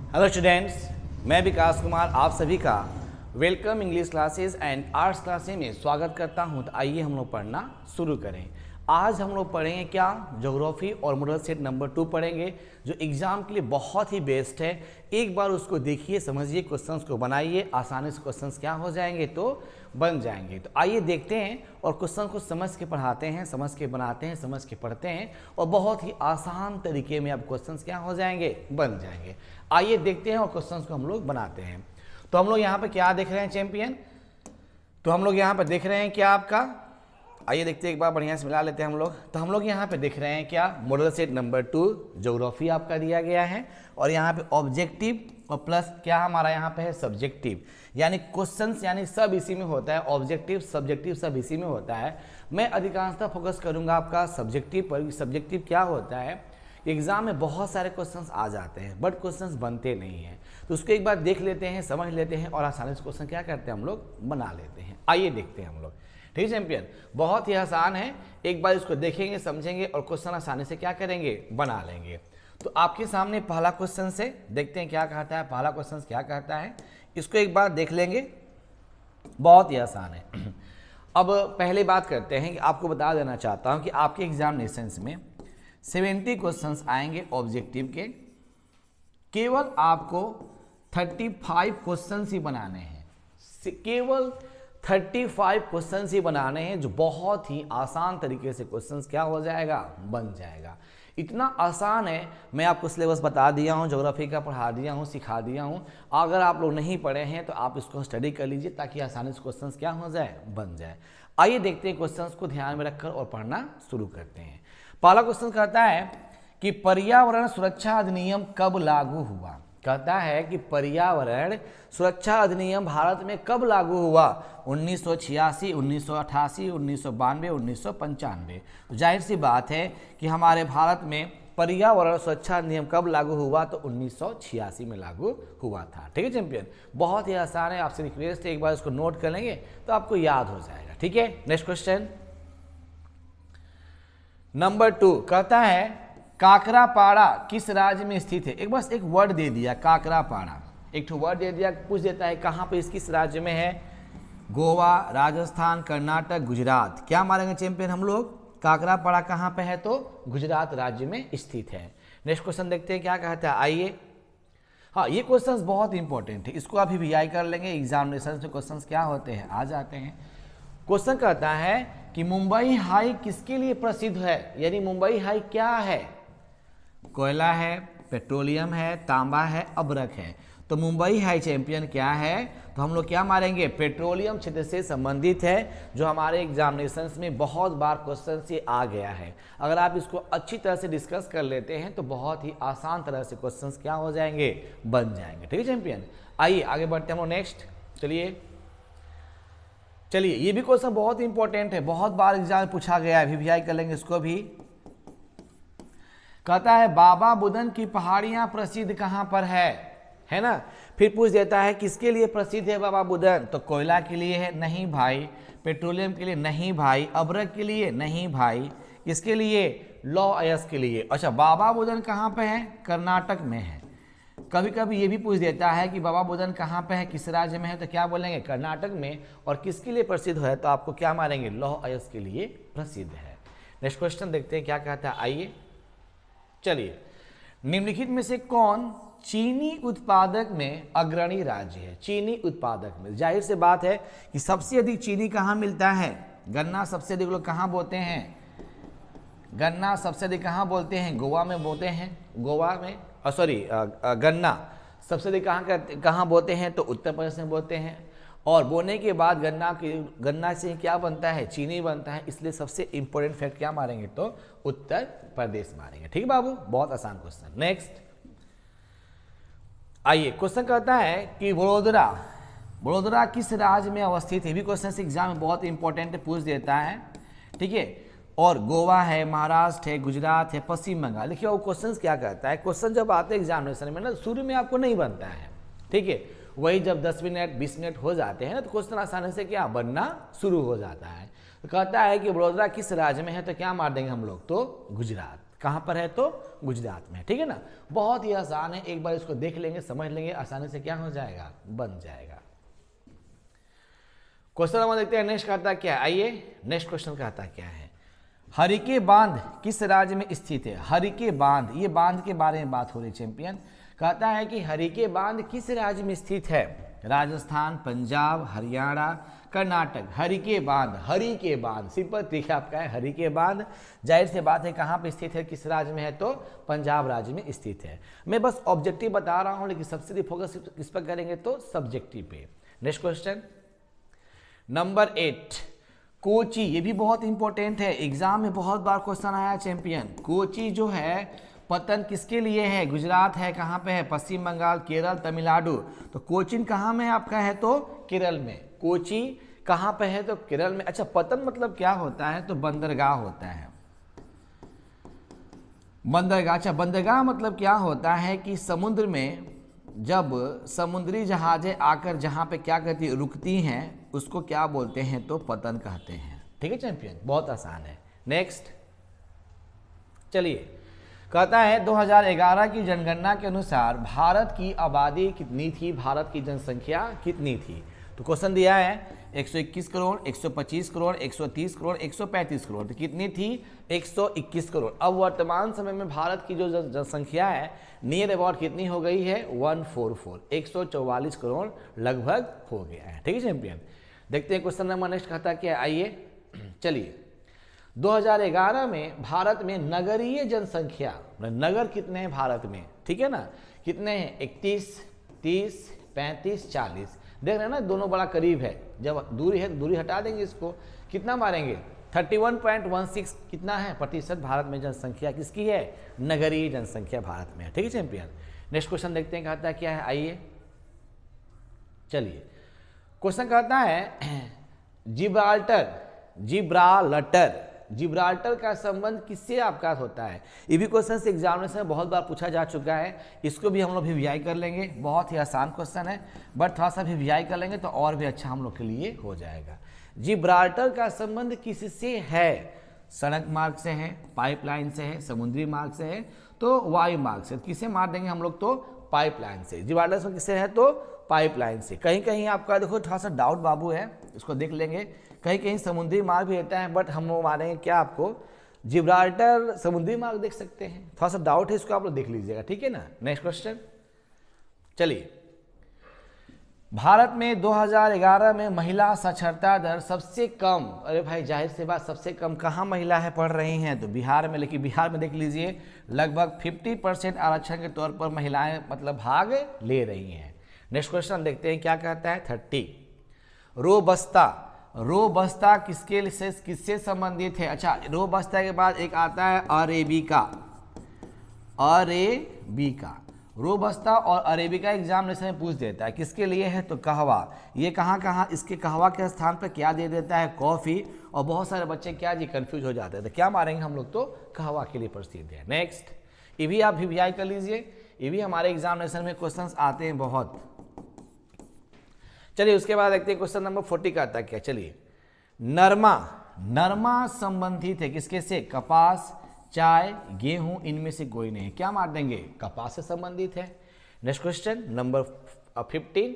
Hello students, मैं विकास कुमार आप सभी का welcome English classes and arts classes में स्वागत करता हूं। तो आइए हम लोग पढ़ना शुरू करें। आज हम लोग पढ़ेंगे क्या, ज्योग्राफी और मॉडल सेट नंबर 2 पढ़ेंगे, जो एग्जाम के लिए बहुत ही बेस्ट है। एक बार उसको देखिए, समझिए, क्वेश्चंस को बनाइए, आसानी से क्वेश्चंस क्या हो जाएंगे तो बन जाएंगे। तो आइए देखते हैं और क्वेश्चन को समझ के पढ़ाते हैं, समझ के बनाते हैं, समझ के पढ़ते हैं और बहुत ही आसान तरीके में अब क्वेश्चंस क्या हो जाएंगे, बन जाएंगे। आइए देखते हैं और क्वेश्चंस को हम लोग बनाते हैं। तो हम लोग यहाँ पे क्या देख रहे हैं चैंपियन, तो हम लोग यहाँ पे देख रहे हैं क्या आपका, आइए देखते हैं, एक बार बढ़िया से मिला लेते हैं हम लोग। तो हम लोग यहाँ पे देख रहे हैं क्या, मॉडल सेट नंबर 2 ज्योग्राफी आपका दिया गया है और यहाँ पे ऑब्जेक्टिव और प्लस क्या हमारा यहाँ पे है सब्जेक्टिव, यानी क्वेश्चंस यानी सब इसी में होता है, ऑब्जेक्टिव सब्जेक्टिव सब इसी में होता है। मैं अधिकांशतः फोकस करूँगा आपका सब्जेक्टिव पर। सब्जेक्टिव क्या होता है, एग्जाम में बहुत सारे क्वेश्चंस आ जाते हैं बट क्वेश्चंस बनते नहीं हैं, तो उसको एक बार देख लेते हैं, समझ लेते हैं और आसानी से क्वेश्चन क्या करते हैं हम लोग बना लेते हैं। आइए देखते हैं हम लोग, ठीक है चैंपियन, बहुत ही आसान है। एक बार इसको देखेंगे, समझेंगे और क्वेश्चन आसानी से क्या करेंगे, बना लेंगे। तो आपके सामने पहला क्वेश्चन से देखते हैं क्या कहता है, पहला क्वेश्चन क्या कहता है, इसको एक बार देख लेंगे, बहुत ही आसान है। अब पहले बात करते हैं कि आपको बता देना चाहता हूं कि आपके एग्जामिनेशंस में 70 क्वेश्चंस आएंगे ऑब्जेक्टिव के, केवल आपको 35 क्वेश्चंस ही बनाने हैं, केवल 35 क्वेश्चंस ही बनाने हैं, जो बहुत ही आसान तरीके से क्वेश्चंस क्या हो जाएगा, बन जाएगा। इतना आसान है, मैं आपको सिलेबस बता दिया हूँ, ज्योग्राफी का पढ़ा दिया हूँ, सिखा दिया हूँ। अगर आप लोग नहीं पढ़े हैं तो आप इसको स्टडी कर लीजिए ताकि आसानी से क्वेश्चंस क्या हो जाए, बन जाए। आइए देखते हैं, क्वेश्चंस को ध्यान में रखकर और पढ़ना शुरू करते हैं। पहला क्वेश्चन कहता है कि पर्यावरण सुरक्षा अधिनियम कब लागू हुआ। कहता है कि पर्यावरण सुरक्षा अधिनियम भारत में कब लागू हुआ, 1986, 1988, 1992, 1995। जाहिर सी बात है कि हमारे भारत में पर्यावरण सुरक्षा अधिनियम कब लागू हुआ, तो 1986 में लागू हुआ था। ठीक है चैंपियन, बहुत ही आसान है, आपसे रिक्वेस्ट है एक बार इसको नोट कर लेंगे तो आपको याद हो जाएगा। ठीक है, नेक्स्ट क्वेश्चन नंबर 2 कहता है काकरापाड़ा किस राज्य में स्थित है। एक बस एक वर्ड दे दिया, काकरापाड़ा, एक ठो वर्ड दे दिया, पूछ देता है कहाँ पे, इस किस राज्य में है, गोवा, राजस्थान, कर्नाटक, गुजरात। क्या मारेंगे चैंपियन हम लोग, काकरापाड़ा कहाँ पे है, तो गुजरात राज्य में स्थित है। नेक्स्ट क्वेश्चन देखते हैं क्या कहता है, आइए। हाँ, ये क्वेश्चन बहुत इंपॉर्टेंट है, इसको अभी भी याद कर लेंगे, एग्जामिनेशन में क्वेश्चन क्या होते हैं, आ जाते हैं। क्वेश्चन कहता है कि मुंबई हाई किसके लिए प्रसिद्ध है, यानी मुंबई हाई क्या है, कोयला है, पेट्रोलियम है, तांबा है, अब्रक है। तो मुंबई हाई चैंपियन क्या है, तो हम लोग क्या मारेंगे, पेट्रोलियम क्षेत्र से संबंधित है, जो हमारे एग्जामिनेशंस में बहुत बार क्वेश्चन से आ गया है। अगर आप इसको अच्छी तरह से डिस्कस कर लेते हैं तो बहुत ही आसान तरह से क्वेश्चंस क्या हो जाएंगे, बन जाएंगे। ठीक है चैंपियन, आइए आगे बढ़ते हैं हम नेक्स्ट। चलिए, ये भी क्वेश्चन बहुत इंपॉर्टेंट है, बहुत बार एग्जाम में पूछा गया है, वीवीआई कर लेंगे इसको भी। कहता है बाबा बुदन की पहाड़ियां प्रसिद्ध कहां पर है ना। फिर पूछ देता है किसके लिए प्रसिद्ध है बाबा बुदन, तो कोयला के लिए है, नहीं भाई, पेट्रोलियम के लिए नहीं भाई, अब्रक के लिए नहीं भाई, किसके लिए, लौह अयस्क के लिए। अच्छा, बाबा बुदन कहां पे है, कर्नाटक में है। कभी कभी ये भी पूछ देता है कि बाबा बुदन कहाँ पे है, किस राज्य में है, तो क्या बोलेंगे, कर्नाटक में, और किसके लिए प्रसिद्ध है, तो आपको क्या मारेंगे, लौह अयस्क के लिए प्रसिद्ध है। नेक्स्ट क्वेश्चन देखते हैं क्या कहता है, आइए। चलिए, निम्नलिखित में से कौन चीनी उत्पादक में अग्रणी राज्य है। चीनी उत्पादक में जाहिर से बात है कि सबसे अधिक चीनी कहाँ मिलता है, गन्ना सबसे अधिक लोग कहाँ बोते हैं, गन्ना सबसे अधिक कहाँ बोलते हैं, गोवा में बोते हैं, गोवा में गन्ना सबसे अधिक कहाँ बोते हैं, तो उत्तर प्रदेश में बोते हैं। और बोने के बाद गन्ना से क्या बनता है, चीनी बनता है, इसलिए सबसे इंपॉर्टेंट फैक्ट क्या मारेंगे, तो उत्तर प्रदेश मारेंगे। ठीक बाबू, बहुत आसान क्वेश्चन। नेक्स्ट आइए, क्वेश्चन कहता है कि वडोदरा किस राज्य में अवस्थित है। भी क्वेश्चन एग्जाम में बहुत इंपॉर्टेंट पूछ देता है, ठीक है। और गोवा है, महाराष्ट्र है, गुजरात है, पश्चिम बंगाल। देखिए वो क्वेश्चन क्या कहता है, क्वेश्चन जब आते हैं एग्जामिनेशन में ना, शुरू में आपको नहीं बनता है, ठीक है, वही जब 10 मिनट 20 मिनट हो जाते हैं ना, तो क्वेश्चन आसानी से क्या बनना शुरू हो जाता है। तो कहता है कि वडोदरा किस राज्य में है, तो क्या मार देंगे हम लोग, तो गुजरात। कहाँ पर है तो गुजरात में है, ठीक है ना। बहुत ही आसान है, एक बार इसको देख लेंगे, समझ लेंगे, आसानी से क्या हो जाएगा, बन जाएगा। क्वेश्चन नंबर देखते हैं, नेक्स्ट कहता क्या है, आइए नेक्स्ट क्वेश्चन कहता क्या है। हरिके बांध किस राज्य में स्थित है? हरिके बांध, ये बांध के बारे में बात हो रही चैंपियन। कहता है कि हरिके बांध किस राज्य में स्थित है? राजस्थान, पंजाब, हरियाणा, कर्नाटक। हरिके बांध, हरिके बांध सिंपल तरीका आपका है, हरिके बांध। जाहिर सी बात है कहाँ पे स्थित है, किस राज्य में है तो पंजाब राज्य में स्थित है। मैं बस ऑब्जेक्टिव बता रहा हूँ, लेकिन सबसे फोकस किस पर करेंगे तो सब्जेक्टिव पे। Next question number 8, Kochi. ये भी बहुत इंपॉर्टेंट है, एग्जाम में बहुत बार क्वेश्चन आया चैंपियन। कोची जो है पतन किसके लिए है? गुजरात है, कहाँ पे है? पश्चिम बंगाल, केरल, तमिलनाडु। तो कोचिन कहाँ में आपका है तो केरल में। कोची कहाँ पे है तो केरल में। अच्छा, पतन मतलब क्या होता है तो बंदरगाह होता है, बंदरगाह। अच्छा, बंदरगाह मतलब क्या होता है कि समुद्र में जब समुद्री जहाजें आकर जहाँ पे क्या कहती है रुकती हैं, उसको क्या बोलते हैं तो पतन कहते हैं। ठीक है चैंपियन, बहुत आसान है। नेक्स्ट चलिए, कहता है 2011 की जनगणना के अनुसार भारत की आबादी कितनी थी, भारत की जनसंख्या कितनी थी? तो क्वेश्चन दिया है 121 करोड़, 125 करोड़, 130 करोड़, 135 करोड़। तो कितनी थी? 121 करोड़। अब वर्तमान समय में भारत की जो जनसंख्या है नियर अबाउट कितनी हो गई है? 144, 144 करोड़ लगभग हो गया है। ठीक है चैंपियन, देखते हैं क्वेश्चन नंबर नेक्स्ट कहता क्या है, आइए चलिए। 2011 में भारत में नगरीय जनसंख्या, नगर कितने हैं भारत में, ठीक है ना, कितने हैं? 31, 30, 35, 40। देख रहे हैं ना, दोनों बड़ा करीब है। जब दूरी है तो दूरी हटा देंगे, इसको कितना मारेंगे? 31.16 कितना है प्रतिशत भारत में जनसंख्या किसकी है? नगरीय जनसंख्या भारत में है। ठीक है चैंपियन, नेक्स्ट क्वेश्चन देखते हैं कहता क्या है, आइए चलिए। क्वेश्चन कहता है जिब्राल्टर का संबंध किससे आपका होता है? ये भी क्वेश्चन से एग्जामिनेशन में बहुत बार पूछा जा चुका है, इसको भी हम लोग वीवीआई कर लेंगे। बहुत ही आसान क्वेश्चन है, बट थोड़ा सा वीवीआई कर लेंगे तो और भी अच्छा हम लोग के लिए हो जाएगा। जिब्राल्टर का संबंध किससे है? सड़क मार्ग से है, पाइपलाइन से है, समुद्री मार्ग से है, तो वायु मार्ग से। किसे मार देंगे हम लोग तो पाइपलाइन से। जिब्राल्टर से किससे है तो पाइपलाइन से। कहीं कहीं आपका देखो थोड़ा सा डाउट बाबू है, इसको देख लेंगे। कहीं कहीं समुद्री मार्ग भी रहता है, बट हम लोग मारेंगे क्या आपको? जिब्राल्टर समुद्री मार्ग देख सकते हैं। थोड़ा सा डाउट है, इसको आप लोग देख लीजिएगा, ठीक है ना। नेक्स्ट क्वेश्चन चलिए। भारत में 2011 में महिला साक्षरता दर सबसे कम, अरे भाई जाहिर सी बात, सबसे कम कहाँ महिला है पढ़ रही हैं तो बिहार में। लेकिन बिहार में देख लीजिए लगभग 50% आरक्षण के तौर पर महिलाएं मतलब भाग ले रही हैं। नेक्स्ट क्वेश्चन देखते हैं क्या कहता है 30। रोबस्ता किससे संबंधित है? अच्छा, रोबस्ता के बाद एक आता है अरेबिका। रोबस्ता और अरेबिका एग्जामिनेशन में पूछ देता है, किसके लिए है तो कहवा। ये कहाँ इसके कहवा के स्थान पर क्या दे देता है? कॉफ़ी। और बहुत सारे बच्चे क्या जी कंफ्यूज हो जाते हैं, तो क्या मारेंगे हम लोग तो कहवा के लिए प्रसिद्ध है। नेक्स्ट, ये भी आप वीवीआई कर लीजिए, ये भी हमारे एग्जामिनेशन में क्वेश्चंस आते हैं बहुत। चलिए उसके बाद देखते हैं क्वेश्चन नंबर 40 का आता क्या। चलिए, नरमा संबंधित है किसके से? कपास, चाय, गेहूं, इनमें से कोई नहीं। क्या मार देंगे? कपास से संबंधित है। Next question number 15।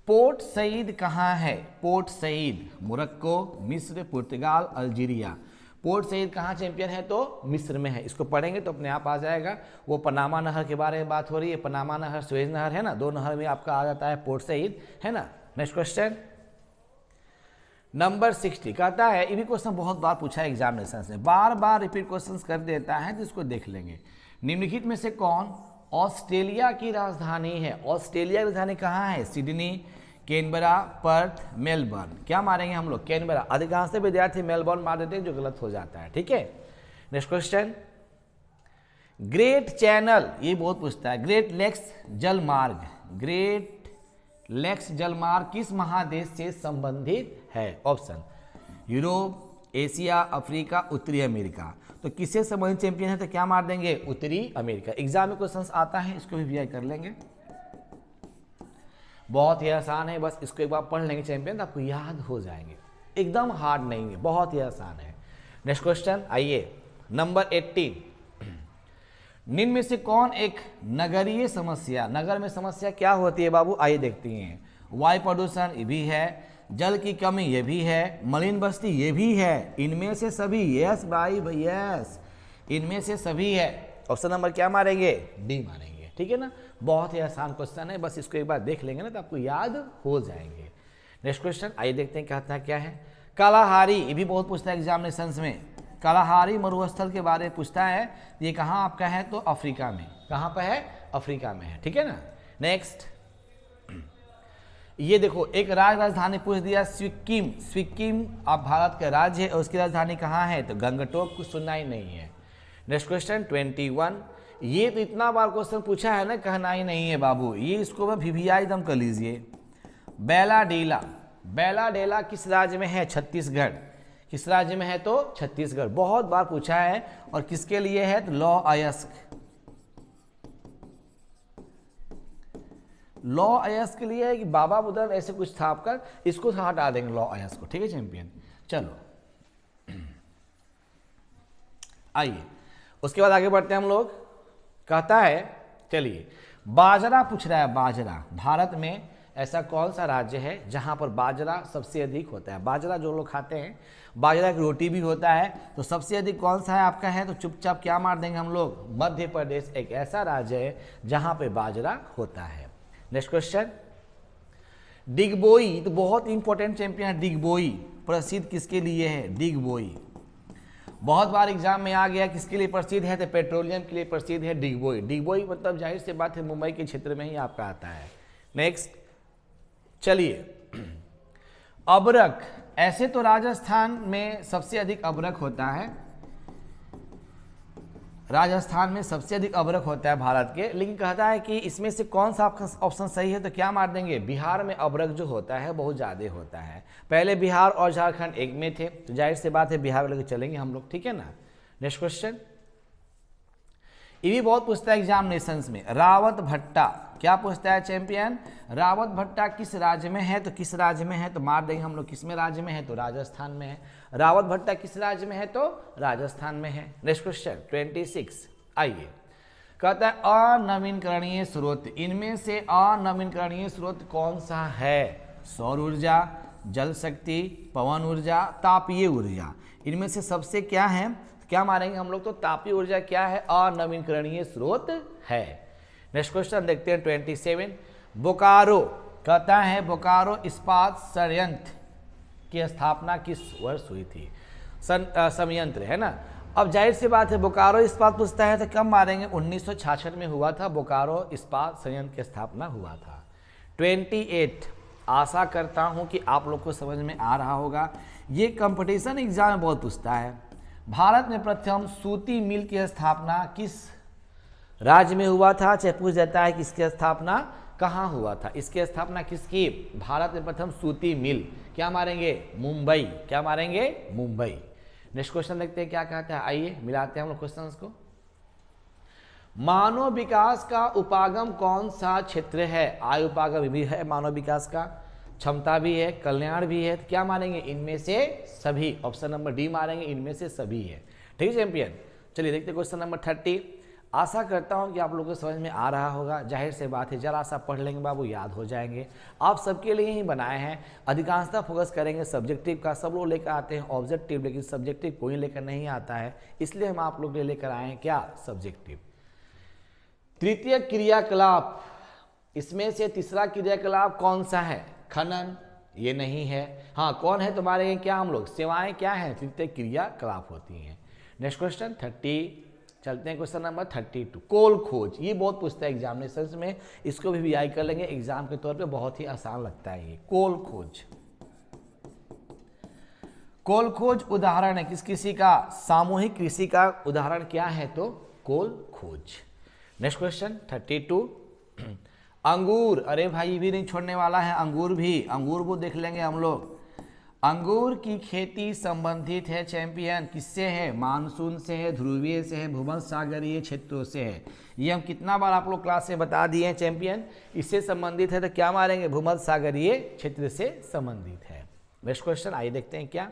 Port Said कहाँ है? पोर्ट सईद मोरक्को, मिस्र, पुर्तगाल, अल्जीरिया। पोर्ट सईद कहाँ चैंपियन है तो मिस्र में है। इसको पढ़ेंगे तो अपने आप आ जाएगा। वो पनामा नहर के बारे में बात हो रही है, पनामा नहर, सुएज नहर है ना, दो नहर में आपका आ जाता है पोर्ट सईद, है ना। नेक्स्ट क्वेश्चन नंबर 60 कहता है, ये भी क्वेश्चन बहुत बार पूछा है एग्जामिनेशन से, बार बार रिपीट क्वेश्चंस कर देता है, तो इसको देख लेंगे। निम्नलिखित में से कौन ऑस्ट्रेलिया की राजधानी है? ऑस्ट्रेलिया की राजधानी कहाँ है? Sydney, Canberra, Perth, Melbourne. क्या मारेंगे हम लोग? कैनबरा। अधिकांश विद्यार्थी मेलबर्न मार देते हैं, जो गलत हो जाता है, ठीक है। नेक्स्ट क्वेश्चन, ग्रेट चैनल, ये बहुत पूछता है। ग्रेट लेक्स जलमार्ग किस महादेश से संबंधित है? ऑप्शन यूरोप, एशिया, अफ्रीका, उत्तरी अमेरिका। तो किससे संबंधित चैंपियन है तो क्या मार देंगे? उत्तरी अमेरिका। एग्जाम में क्वेश्चंस आता है, इसको भी वीआई कर लेंगे। बहुत ही आसान है, बस इसको एक बार पढ़ लेंगे चैंपियन, आपको याद हो जाएंगे। एकदम हार्ड नहीं है, बहुत ही आसान है। नेक्स्ट क्वेश्चन आइए, नंबर 18। निम्न में से कौन एक नगरीय समस्या, नगर में समस्या क्या होती है बाबू, आइए देखते हैं। वायु प्रदूषण ये भी है, जल की कमी ये भी है, मलिन बस्ती ये भी है, इनमें से सभी, यस भाई यस, इनमें से सभी है। ऑप्शन नंबर क्या मारेंगे, डी मारेंगे, ठीक है ना। बहुत ही आसान क्वेश्चन है, बस इसको एक बार देख लेंगे ना तो आपको याद हो जाएंगे। नेक्स्ट क्वेश्चन आइए देखते हैं कहता है क्या है। कालाहारी, ये भी बहुत पूछता है एग्जामिनेशंस में, कालाहारी मरुस्थल के बारे में पूछता है। ये कहाँ आपका है, तो अफ्रीका में, कहाँ पर है, अफ्रीका में है, ठीक है ना। नेक्स्ट ये देखो, एक राजधानी पूछ दिया, सिक्किम, सिक्किम आप भारत का राज्य है और उसकी राजधानी कहाँ है, तो गंगटोक, कुछ सुनना ही नहीं है। नेक्स्ट क्वेश्चन 21, ये तो इतना बार क्वेश्चन पूछा है ना, कहना ही नहीं है बाबू, ये इसको मैं भिभिया एकदम कर लीजिए। बैलाडेला, बैलाडेला किस राज्य में है, छत्तीसगढ़, किस राज्य में है, तो छत्तीसगढ़, बहुत बार पूछा है। और किसके लिए है, तो लॉ अयस्क, लॉ अयस्क के लिए है कि बाबा बुदन ऐसे कुछ था आपका, इसको हटा देंगे लॉ अयस्क को, ठीक है चैंपियन। चलो आइए उसके बाद आगे बढ़ते हैं हम लोग। कहता है चलिए, बाजरा पूछ रहा है, बाजरा, भारत में ऐसा कौन सा राज्य है जहां पर बाजरा सबसे अधिक होता है। बाजरा जो लोग खाते हैं, बाजरा की रोटी भी होता है, तो सबसे अधिक कौन सा है आपका है, तो चुपचाप क्या मार देंगे हम लोग, मध्य प्रदेश एक ऐसा राज्य है जहां पे बाजरा होता है। नेक्स्ट क्वेश्चन, डिगबोई, तो बहुत इंपॉर्टेंट चैंपियन है डिगबोई, प्रसिद्ध किसके लिए है, डिगबोई, बहुत बार एग्जाम में आ गया, किसके लिए प्रसिद्ध है, तो पेट्रोलियम के लिए प्रसिद्ध है डिगबोई। डिगबोई मतलब जाहिर सी बात है मुंबई के क्षेत्र में ही आपका आता है। नेक्स्ट चलिए, अबरक, ऐसे तो राजस्थान में सबसे अधिक अबरक होता है, राजस्थान में सबसे अधिक अबरक होता है भारत के, लेकिन कहता है कि इसमें से कौन सा आपका ऑप्शन सही है, तो क्या मार देंगे, बिहार में अबरक जो होता है बहुत ज़्यादा होता है। पहले बिहार और झारखंड एक में थे, तो जाहिर सी बात है बिहार लेकर चलेंगे हम लोग, ठीक है ना। नेक्स्ट क्वेश्चन, ये भी बहुत पूछता है एग्जामिनेशंस में, रावत भट्टा, क्या पूछता है चैंपियन, रावत भट्टा किस राज्य में है, तो किस राज्य में है, तो मार देंगे हम लोग, किस में राज्य में है, तो राजस्थान में है। रावत भट्टा किस राज्य में है, तो राजस्थान में है। नेक्स्ट क्वेश्चन 26 आइए, कहता है अनवीनकरणीय स्रोत, इनमें से अनवीनकरणीय स्रोत कौन सा है, सौर ऊर्जा, जल शक्ति, पवन ऊर्जा, तापीय ऊर्जा, इनमें से सबसे क्या है, क्या मारेंगे हम लोग, तो तापीय ऊर्जा क्या है, अनवीनकरणीय स्रोत है। नेक्स्ट क्वेश्चन देखते हैं 27, बोकारो, कहता है बोकारो इस्पात संयंत्र की स्थापना किस वर्ष हुई थी, संयंत्र है ना। अब जाहिर सी बात है बोकारो इस्पात पूछता है तो कब मारेंगे, 1966 में हुआ था बोकारो इस्पात संयंत्र की स्थापना हुआ था। 28, आशा करता हूं कि आप लोग को समझ में आ रहा होगा, ये कंपटीशन एग्जाम में बहुत पूछता है। भारत में प्रथम सूती मिल की स्थापना किस राज्य में हुआ था, चाहे पूछ जाता है कि इसकी स्थापना कहाँ हुआ था, इसकी स्थापना किसकी, भारत में प्रथम सूती मिल, क्या मारेंगे, मुंबई, क्या मारेंगे, मुंबई। नेक्स्ट क्वेश्चन देखते हैं क्या कहता है, आइए मिलाते हैं हम लोग क्वेश्चंस को। मानव विकास का उपागम कौन सा क्षेत्र है, आय उपागम भी है मानव विकास का, क्षमता भी है, कल्याण भी है, तो क्या मारेंगे, इनमें से सभी, ऑप्शन नंबर डी मारेंगे, इनमें से सभी है, ठीक है चैंपियन। चलिए देखते हैं क्वेश्चन नंबर 30, आशा करता हूं कि आप लोगों को समझ में आ रहा होगा, जाहिर से बात है जरा सा पढ़ लेंगे बाबू याद हो जाएंगे, आप सबके लिए ही बनाए हैं। अधिकांशतः फोकस करेंगे सब्जेक्टिव का, सब लोग लेकर आते हैं ऑब्जेक्टिव, लेकिन सब्जेक्टिव कोई लेकर नहीं आता है, इसलिए हम आप लोग लेकर आए हैं क्या, सब्जेक्टिव। तृतीय क्रियाकलाप, इसमें से तीसरा क्रियाकलाप कौन सा है, खनन, ये नहीं है, हाँ कौन है तुम्हारे, क्या हम लोग, सेवाएं क्या है, तृतीय क्रियाकलाप होती हैं। नेक्स्ट क्वेश्चन 30, चलते हैं क्वेश्चन नंबर 32, कोल खोज, ये बहुत पूछता है एग्जामिनेशंस में, इसको भी आई कर लेंगे एग्जाम के तौर पे, बहुत ही आसान लगता है ये, कोल खोज। कोल खोज उदाहरण है किस किसी का, सामूहिक कृषि का उदाहरण क्या है, तो कोल खोज। नेक्स्ट क्वेश्चन 32, अंगूर, अरे भाई ये भी नहीं छोड़ने वाला है, अंगूर भी, अंगूर को देख लेंगे हम लोग। अंगूर की खेती संबंधित है चैंपियन, किससे है, मानसून से है, ध्रुवीय से है, भूमध्य सागरीय क्षेत्रों से है, ये हम कितना बार आप लोग क्लास में बता दिए हैं चैंपियन, इससे संबंधित है तो क्या मारेंगे, भूमध्य सागरीय क्षेत्र से संबंधित है। नेक्स्ट क्वेश्चन आइए देखते हैं क्या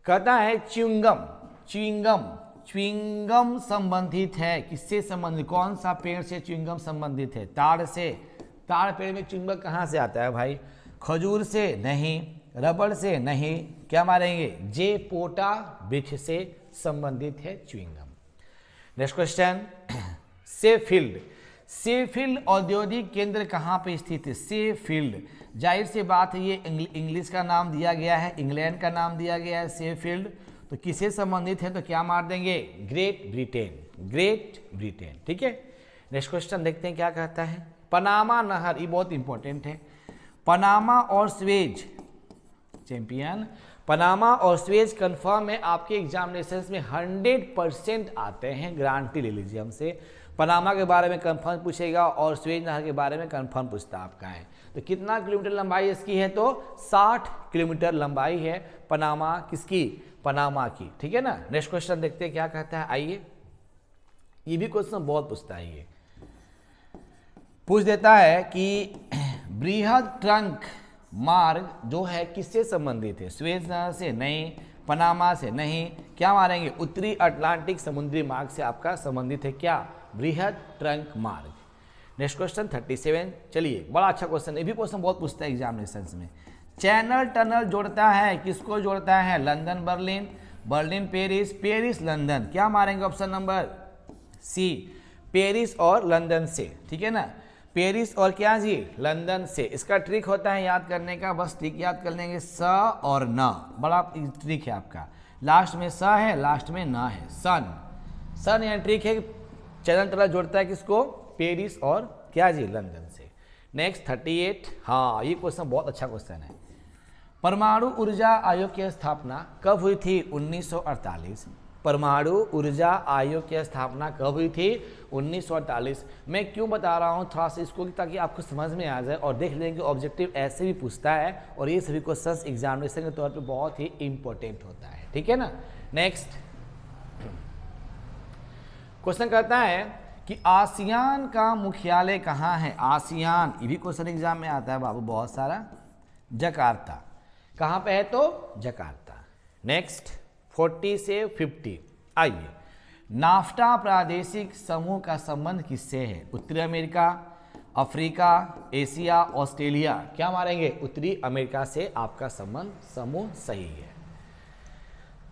कहता है, च्युइंगम, च्युइंगम च्युइंगम संबंधित है? किससे संबंधित, कौन सा पेड़ से च्युइंगम संबंधित है? ताड़ से। ताड़ पेड़ में च्युइंगम कहाँ से आता है भाई? खजूर से नहीं, रबड़ से नहीं, क्या मारेंगे? जेपोटा वृक्ष से संबंधित है chewing gum. Next question, Sheffield. Sheffield औद्योगिक केंद्र कहाँ पे स्थित है? शेफील्ड, जाहिर सी बात है ये इंग्लिश का नाम दिया गया है, इंग्लैंड का नाम दिया गया है शेफील्ड, तो किससे संबंधित है? तो क्या मार देंगे? Great Britain, great Britain. ठीक है, नेक्स्ट क्वेश्चन देखते हैं क्या कहता है। पनामा नहर, ये बहुत इंपॉर्टेंट है। पनामा और स्वेज चैंपियन, पनामा और स्वेज कंफर्म है, आपके एग्जामिनेशंस में 100% आते हैं, गारंटी ले लीजिए हमसे। पनामा के बारे में कंफर्म पूछेगा और स्वेज नहर के बारे में कंफर्म पूछता आपका है। तो कितना किलोमीटर लंबाई इसकी है? तो 60 किलोमीटर लंबाई है पनामा किसकी? पनामा की। ठीक है ना। नेक्स्ट क्वेश्चन देखते हैं क्या कहता है, आइए। ये भी क्वेश्चन बहुत पूछता है, ये पूछ देता है कि बृहद ट्रंक मार्ग जो है किससे संबंधित है? स्वेज नहर से नहीं, पनामा से नहीं, क्या मारेंगे? उत्तरी अटलांटिक समुद्री मार्ग से आपका संबंधित है क्या? बृहद ट्रंक मार्ग। नेक्स्ट क्वेश्चन 37, चलिए बड़ा अच्छा क्वेश्चन, ये भी क्वेश्चन बहुत पूछता है एग्जामिनेशंस में। चैनल टनल जोड़ता है, किसको जोड़ता है? London Berlin, Berlin Paris, Paris London, क्या मारेंगे? ऑप्शन नंबर सी, पेरिस और लंदन से। ठीक है ना, पेरिस और क्या जी? लंदन से। इसका ट्रिक होता है याद करने का, बस ट्रिक याद कर लेंगे, स और न, बड़ा ट्रिक है आपका। लास्ट में स है, लास्ट में न है, सन। सन यहाँ ट्रिक है, चैनल टनल जोड़ता है किसको? पेरिस और क्या जी? लंदन से। नेक्स्ट 38, हाँ ये क्वेश्चन बहुत अच्छा क्वेश्चन है। परमाणु ऊर्जा आयोग की स्थापना कब हुई थी? 1948। परमाणु ऊर्जा आयोग की स्थापना कब हुई थी? 1948। मैं क्यों बता रहा हूँ थोड़ा सा इसको, ताकि आपको समझ में आ जाए और देख लेंगे ऑब्जेक्टिव ऐसे भी पूछता है और ये सभी क्वेश्चंस एग्जामिनेशन के तौर पे बहुत ही इंपॉर्टेंट होता है। ठीक है ना। नेक्स्ट क्वेश्चन कहता है कि आसियान का मुख्यालय कहाँ है? आसियान, ये भी क्वेश्चन एग्जाम में आता है बाबू बहुत सारा। जकार्ता, कहाँ पे है? तो जकार्ता। नेक्स्ट 40 से 50, आइए। नाफ्टा प्रादेशिक समूह का संबंध किससे है? उत्तरी अमेरिका, अफ्रीका, एशिया, ऑस्ट्रेलिया, क्या मारेंगे? उत्तरी अमेरिका से आपका संबंध समूह सही है।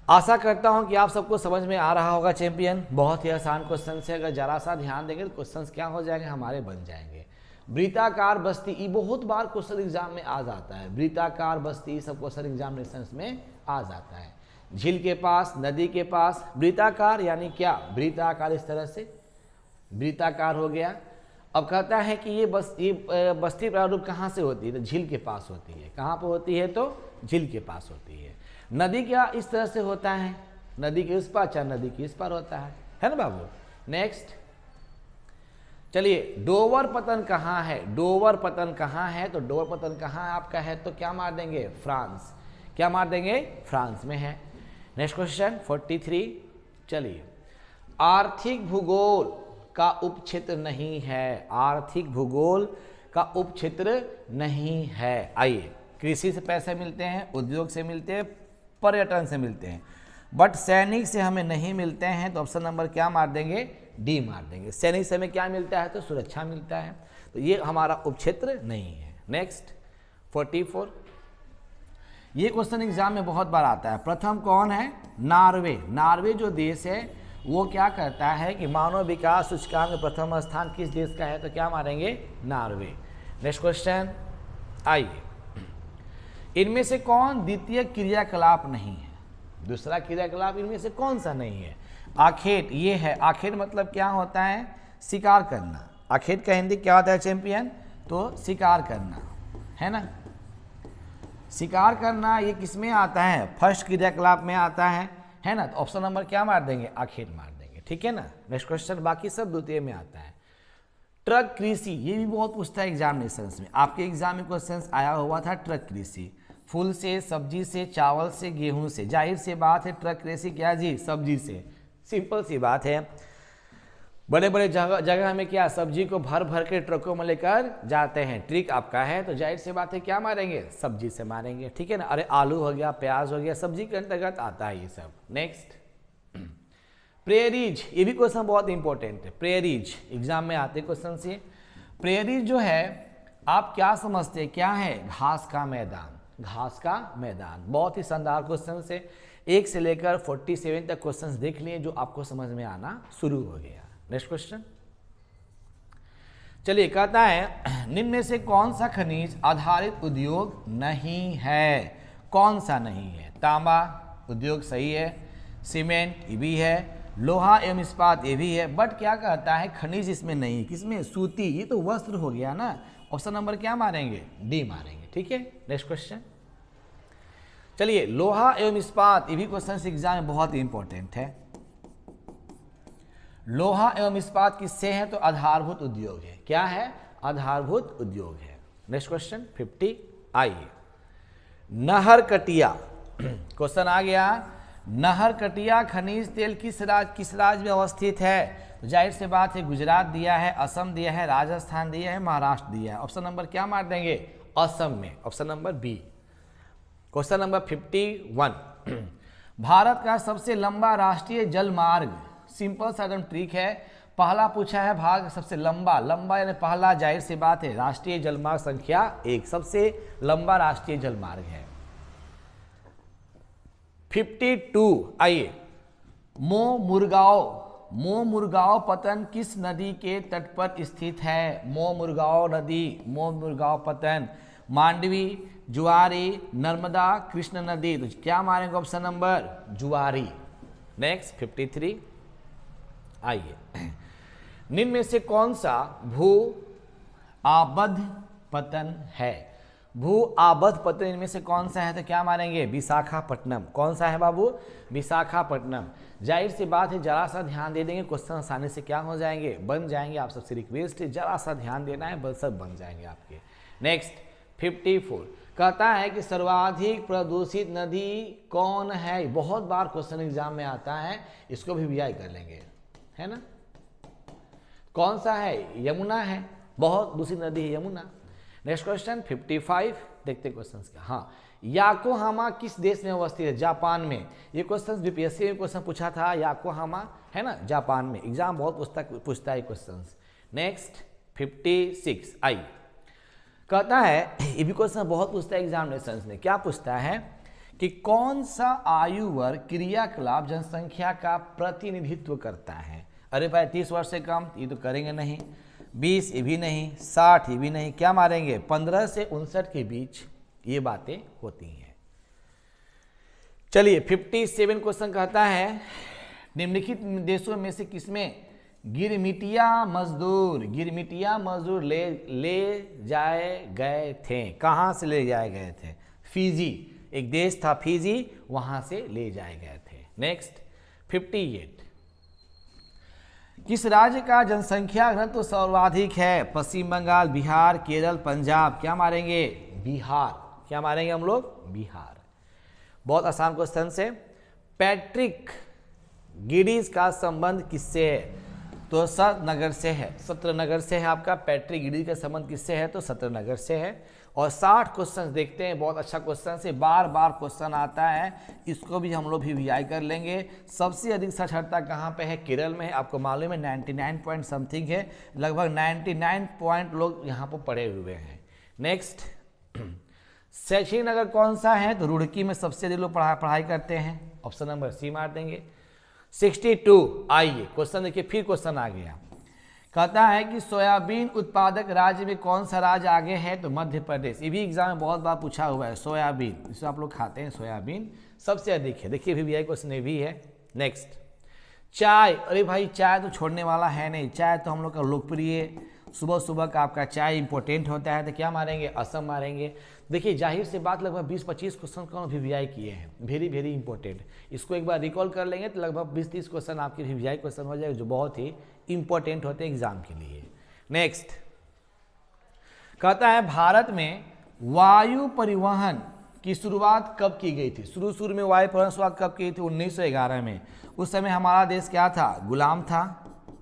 आशा करता हूं कि आप सबको समझ में आ रहा होगा चैंपियन। बहुत ही आसान क्वेश्चन से, अगर जरा सा ध्यान देंगे तो क्वेश्चंस क्या हो जाएंगे? हमारे बन जाएंगे। वृत्ताकार बस्ती, ये बहुत बार क्वेश्चन एग्जाम में आ जाता है। वृत्ताकार बस्ती सब क्वेश्चन एग्जामिनेशन में आ जाता है। झील के पास, नदी के पास, वृत्ताकार यानी क्या? वृत्ताकार, इस तरह से वृत्ताकार हो गया। अब कहता है कि ये बस्ती प्रारूप कहाँ से होती है? तो झील के पास होती है। कहाँ पर होती है? तो झील के पास होती है। नदी क्या इस तरह से होता है? नदी के उस पार, चाहे नदी के इस पार होता है ना बाबू। नेक्स्ट चलिए, डोवर पतन कहाँ है? डोवर पतन कहाँ है? तो डोवर पतन कहाँ आपका है? तो क्या मार देंगे? फ्रांस। क्या मार देंगे? फ्रांस में है। नेक्स्ट क्वेश्चन 43, चलिए। आर्थिक भूगोल का उपक्षेत्र नहीं है। आर्थिक भूगोल का उपक्षेत्र नहीं है। आइए, कृषि से पैसे मिलते हैं, उद्योग से मिलते हैं, पर्यटन से मिलते हैं, बट सैनिक से हमें नहीं मिलते हैं। तो ऑप्शन नंबर क्या मार देंगे? डी मार देंगे। सैनिक से हमें क्या मिलता है? तो सुरक्षा मिलता है। तो ये हमारा उपक्षेत्र नहीं है। नेक्स्ट 44, ये क्वेश्चन एग्जाम में बहुत बार आता है। प्रथम कौन है? नॉर्वे। नॉर्वे जो देश है वो क्या करता है कि मानव विकास सूचकांक में प्रथम स्थान किस देश का है? तो क्या मारेंगे? नॉर्वे। नेक्स्ट क्वेश्चन, आइए। इनमें से कौन द्वितीय क्रियाकलाप नहीं है? दूसरा क्रियाकलाप इनमें से कौन सा नहीं है? आखेट, ये है। आखेट मतलब क्या होता है? शिकार करना। आखेट का हिंदी क्या होता है चैंपियन? तो शिकार करना, है ना। शिकार करना ये किस में आता है? फर्स्ट क्रियाकलाप में आता है ना। तो ऑप्शन नंबर क्या मार देंगे? आखेट मार देंगे। ठीक है ना। नेक्स्ट क्वेश्चन, बाकी सब द्वितीय में आता है। ट्रक कृषि, ये भी बहुत पूछता है एग्जामिनेशन में। आपके एग्जाम में क्वेश्चन आया हुआ था ट्रक कृषि। फूल से, सब्जी से, चावल से, गेहूं से, जाहिर सी बात है ट्रक कृषि क्या जी? सब्जी से। सिंपल सी बात है। बड़े बड़े जगह में क्या सब्जी को भर भर के ट्रकों में लेकर जाते हैं। ट्रिक आपका है, तो जाहिर सी बात है क्या मारेंगे? सब्जी से मारेंगे। ठीक है ना। अरे आलू हो गया, प्याज हो गया, सब्जी के अंतर्गत आता है ये सब। नेक्स्ट प्रेरीज, ये भी क्वेश्चन बहुत इंपॉर्टेंट है। प्रेरीज एग्जाम में आते क्वेश्चन से। प्रेरीज जो है आप क्या समझते हैं, क्या है? घास का मैदान, घास का मैदान। बहुत ही शानदार क्वेश्चन से 1 से लेकर 47 तक क्वेश्चंस देख लिए जो आपको समझ में आना शुरू हो गया। नेक्स्ट क्वेश्चन चलिए, कहता है निम्न में से कौन सा खनिज आधारित उद्योग नहीं है? कौन सा नहीं है? तांबा उद्योग सही है, सीमेंट ये भी है, लोहा एवं इस्पात ये भी है, बट क्या कहता है खनिज इसमें नहीं है। किसमें? सूती, ये तो वस्त्र हो गया ना। ऑप्शन नंबर क्या मारेंगे? डी मारेंगे। ठीक है, नेक्स्ट क्वेश्चन चलिए, लोहा एवं इस्पात ये भी क्वेश्चन एग्जाम में बहुत इंपॉर्टेंट है। लोहा एवं इस्पात किससे है? तो आधारभूत उद्योग है। क्या है? आधारभूत उद्योग है। नेक्स्ट क्वेश्चन 50 आइए, नहरकटिया क्वेश्चन आ गया। नहरकटिया खनिज तेल किस राज्य में अवस्थित है? तो जाहिर से बात है गुजरात दिया है, असम दिया है, राजस्थान दिया है, महाराष्ट्र दिया है। ऑप्शन नंबर क्या मार देंगे? असम में, option number B. Question number 51, Bharat का सबसे लंबा राष्ट्रीय जल मार्ग, सिंपल सा एकदम ट्रिक है। पहला पूछा है भारत का सबसे लंबा, लंबा यानी पहला, जाहिर सी बात है राष्ट्रीय जलमार्ग संख्या 1, सबसे लंबा राष्ट्रीय जलमार्ग है। 52 आइए, मोमुरगांव पतन किस नदी के तट पर स्थित है? मोमुरगांव नदी, मोमुरगांव पतन, मांडवी, जुआरी, नर्मदा, कृष्ण नदी। तो क्या मारेंगे? ऑप्शन नंबर जुआरी। नेक्स्ट 53 आइए, निम्न में से कौन सा भू आबद्ध पतन है? भू आबद्ध पतन इनमें से कौन सा है? तो क्या मारेंगे? विशाखापट्टनम। कौन सा है बाबू? विशाखापट्टनम। जाहिर सी बात है जरा सा ध्यान दे देंगे क्वेश्चन आसानी से क्या हो जाएंगे? बन जाएंगे। आप सबसे रिक्वेस्ट है जरा सा ध्यान देना है, बस सब बन जाएंगे आपके। नेक्स्ट 54 कहता है कि सर्वाधिक प्रदूषित नदी कौन है? बहुत बार क्वेश्चन एग्जाम में आता है, इसको भी वीआई कर लेंगे, है ना। कौन सा है? यमुना है, बहुत दूसरी नदी है यमुना। नेक्स्ट क्वेश्चन 55 देखते क्वेश्चन क्या। हाँ, याकोहामा किस देश में अवस्थित है? जापान में। ये क्वेश्चन बीपीएससी में क्वेश्चन पूछा था, याकोहामा है ना जापान में। एग्जाम बहुत पूछता है क्वेश्चन। नेक्स्ट 56 आई, कहता है ये भी क्वेश्चन बहुत पूछता है एग्जामिनेशन में। क्या पूछता है कि कौन सा आयु वर्ग क्रियाकलाप जनसंख्या का प्रतिनिधित्व करता है? अरे भाई 30 वर्ष से कम, ये तो करेंगे नहीं। 20 ये भी नहीं, 60 ये भी नहीं। क्या मारेंगे? 15 से 59 के बीच ये बातें होती हैं। चलिए 57 क्वेश्चन कहता है निम्नलिखित देशों में से किसमें गिरमिटिया मजदूर ले जाए गए थे? कहाँ से ले जाए गए थे? फिजी, एक देश था फिजी, वहां से ले जाए गए थे। नेक्स्ट 58 किस राज्य का जनसंख्या घनत्व सर्वाधिक है? पश्चिम बंगाल, बिहार, केरल, पंजाब। क्या मारेंगे? बिहार। क्या मारेंगे हम लोग? बिहार। बहुत आसान क्वेश्चन से। पैट्रिक गिडीज का संबंध किससे है? तो सतनगर से है, सत्रनगर से है आपका। पैट्रिक गिडीज का संबंध किससे है? तो सत्रनगर से है। और 60 क्वेश्चन देखते हैं, बहुत अच्छा क्वेश्चन से बार बार क्वेश्चन आता है, इसको भी हम लोग भी वीआई कर लेंगे। सबसे अधिक साक्षरता कहाँ पे है? केरल में है। आपको मालूम है 99 पॉइंट समथिंग है, लगभग 99 पॉइंट लोग यहाँ पर पढ़े हुए हैं। नेक्स्ट शैक्षणिक नगर कौन सा है? तो रुड़की में सबसे अधिक लोग पढ़ाई करते हैं। ऑप्शन नंबर सी मार देंगे। 62 आइए क्वेश्चन देखिए, फिर क्वेश्चन आ गया। कहता है कि सोयाबीन उत्पादक राज्य में कौन सा राज्य आगे है? तो मध्य प्रदेश। ये भी एग्जाम में बहुत बार पूछा हुआ है। सोयाबीन, जिसे आप लोग खाते हैं, सोयाबीन सबसे अधिक है। देखिए वीआई क्वेश्चन ये भी है। नेक्स्ट चाय। अरे भाई चाय तो छोड़ने वाला है नहीं, चाय तो हम लोग का लोकप्रिय, सुबह सुबह का आपका चाय इंपॉर्टेंट होता है। तो क्या मारेंगे? असम मारेंगे। देखिए जाहिर से बात लगभग 20-25 क्वेश्चन को वीआई किए हैं, वेरी इंपॉर्टेंट। इसको एक बार रिकॉल कर लेंगे तो लगभग 20-30 क्वेश्चन आपके वीआई क्वेश्चन हो जाएगा, जो बहुत ही इंपॉर्टेंट होते हैं एग्जाम के लिए। नेक्स्ट कहता है भारत में वायु परिवहन की शुरुआत कब की गई थी? शुरू में वायु परिवहन शुरुआत कब की थी? 1911 में। उस समय हमारा देश क्या था? गुलाम था।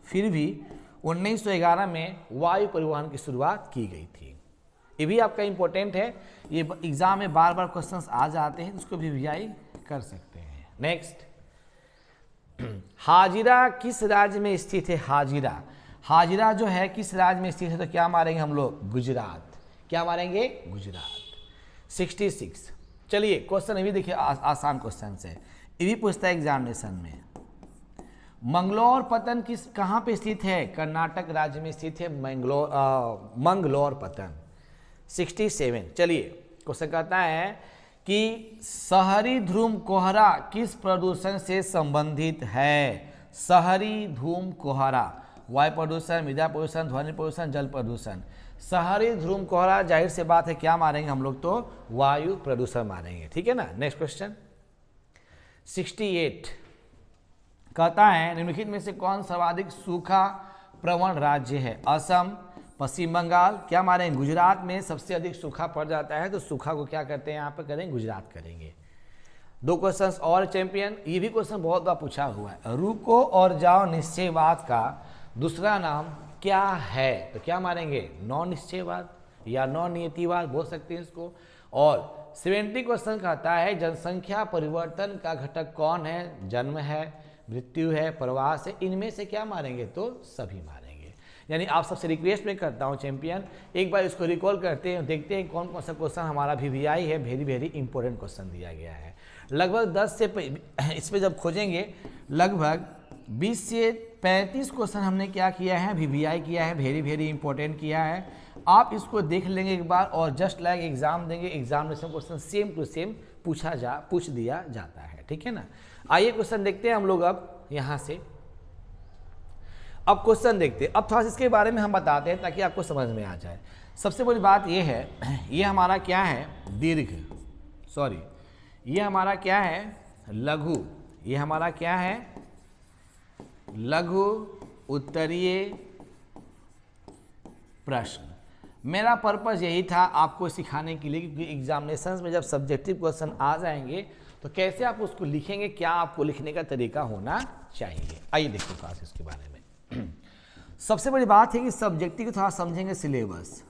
फिर भी 1911 में वायु परिवहन की शुरुआत की गई थी। ये भी आपका इंपॉर्टेंट है, ये एग्जाम में बार बार क्वेश्चंस आ जाते हैं, उसको भी वीआई कर सकते हैं। नेक्स्ट हाजिरा किस राज्य में स्थित है? हाजिरा, हाजिरा जो है किस राज्य में स्थित है? तो क्या मारेंगे हम लोग? गुजरात। क्या मारेंगे? गुजरात। 66। चलिए क्वेश्चन ये भी देखिए, आसान क्वेश्चन है, ये भी पूछता है एग्जामिनेशन में। मंगलोर पतन किस कहाँ पे स्थित है? कर्नाटक राज्य में स्थित है मंगलोर पतन। 67। चलिए क्वेश्चन कहता है कि शहरी धूम कोहरा किस प्रदूषण से संबंधित है? शहरी धूम कोहरा, वायु प्रदूषण, मृदा प्रदूषण, ध्वनि प्रदूषण, जल प्रदूषण। शहरी धूम कोहरा जाहिर से बात है क्या मारेंगे हम लोग? तो वायु प्रदूषण मारेंगे, ठीक है ना। नेक्स्ट क्वेश्चन 68 कहता है निम्नलिखित में से कौन सर्वाधिक सूखा प्रवण राज्य है? असम, पश्चिम बंगाल। क्या मारेंगे? गुजरात में सबसे अधिक सूखा पड़ जाता है, तो सूखा को क्या करते हैं यहाँ पर करेंगे? गुजरात करेंगे। 2 क्वेश्चंस और चैंपियन, ये भी क्वेश्चन बहुत बार पूछा हुआ है। रुको और जाओ निश्चयवाद का दूसरा नाम क्या है? तो क्या मारेंगे? नौ निश्चयवाद या नौ नियतिवाद बोल सकते हैं इसको। और 70 क्वेश्चन कहता है जनसंख्या परिवर्तन का घटक कौन है? जन्म है, मृत्यु है, प्रवास है। इनमें से क्या मारेंगे? तो सभी मारेंगे। यानी आप सबसे रिक्वेस्ट में करता हूं चैंपियन, एक बार इसको रिकॉल करते हैं, देखते हैं कौन कौन सा क्वेश्चन हमारा VVI है, वेरी वेरी इंपॉर्टेंट क्वेश्चन दिया गया है। लगभग 10 से इसमें जब खोजेंगे लगभग 20 से 35 क्वेश्चन हमने क्या किया है? VVI किया है, वेरी वेरी इंपॉर्टेंट किया है। आप इसको देख लेंगे एक बार और जस्ट लाइक एग्जाम देंगे, examination question same to same पूछ दिया जाता है, ठीक है ना। आइए क्वेश्चन देखते हैं हम लोग अब यहाँ से। अब क्वेश्चन देखते हैं, अब थोड़ा सा इसके बारे में हम बताते हैं ताकि आपको समझ में आ जाए। सबसे बड़ी बात ये है, ये हमारा क्या है? ये हमारा क्या है? लघु। ये हमारा क्या है? लघु उत्तरीय प्रश्न। मेरा पर्पस यही था आपको सिखाने के लिए, क्योंकि एग्जामिनेशंस में जब सब्जेक्टिव क्वेश्चन आ जाएंगे तो कैसे आप उसको लिखेंगे, क्या आपको लिखने का तरीका होना चाहिए। आइए देखते हैं क्लास इसके बारे में। सबसे बड़ी बात है कि सब्जेक्टिव को थोड़ा समझेंगे। सिलेबस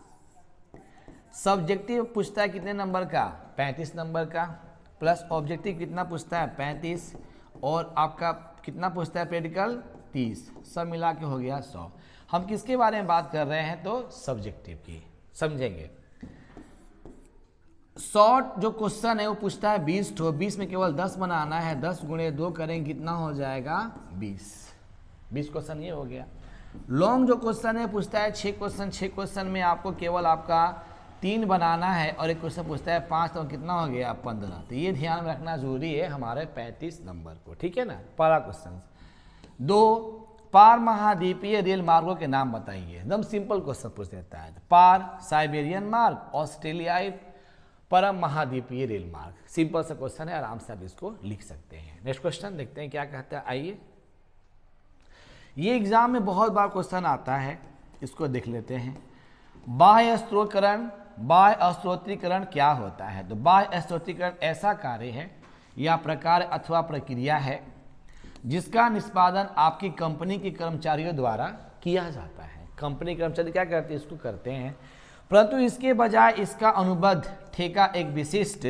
सब्जेक्टिव पूछता है कितने नंबर का? 35 नंबर का, प्लस ऑब्जेक्टिव कितना पूछता है? 35, और आपका कितना पूछता है? प्रैक्टिकल 30, सब मिला के हो गया 100। हम किसके बारे में बात कर रहे हैं? तो सब्जेक्टिव की। समझेंगे। शॉर्ट जो क्वेश्चन है वो पूछता है 20 ठो, 20 में केवल 10 बनाना है, 10 गुणे 2 करेंगे कितना हो जाएगा? 20 क्वेश्चन ये हो गया। लॉन्ग जो क्वेश्चन है पूछता है 6 क्वेश्चन, 6 क्वेश्चन में आपको केवल आपका 3 बनाना है, और एक क्वेश्चन पूछता है 5, तो कितना हो गया? 15। तो ये ध्यान में रखना जरूरी है हमारे 35 नंबर को, ठीक है ना। पहला क्वेश्चन 2, पार महाद्वीपीय रेल मार्गों के नाम बताइए। एकदम सिंपल क्वेश्चन पूछ देता है। पार साइबेरियन मार्ग, ऑस्ट्रेलियाई परम महाद्वीपीय रेल मार्ग। सिंपल सा क्वेश्चन है, आराम से आप इसको लिख सकते हैं। नेक्स्ट क्वेश्चन देखते हैं क्या कहता है। आइए, ये एग्जाम में बहुत बार क्वेश्चन आता है, इसको देख लेते हैं। बाह्य स्त्रोतीकरण, बाह्य स्त्रोतीकरण क्या होता है? तो बाह्य स्त्रोतीकरण ऐसा कार्य है या प्रकार अथवा प्रक्रिया है जिसका निष्पादन आपकी कंपनी के कर्मचारियों द्वारा किया जाता है। कंपनी कर्मचारी क्या करते हैं? इसको करते हैं, परंतु इसके बजाय इसका अनुबंध ठेका एक विशिष्ट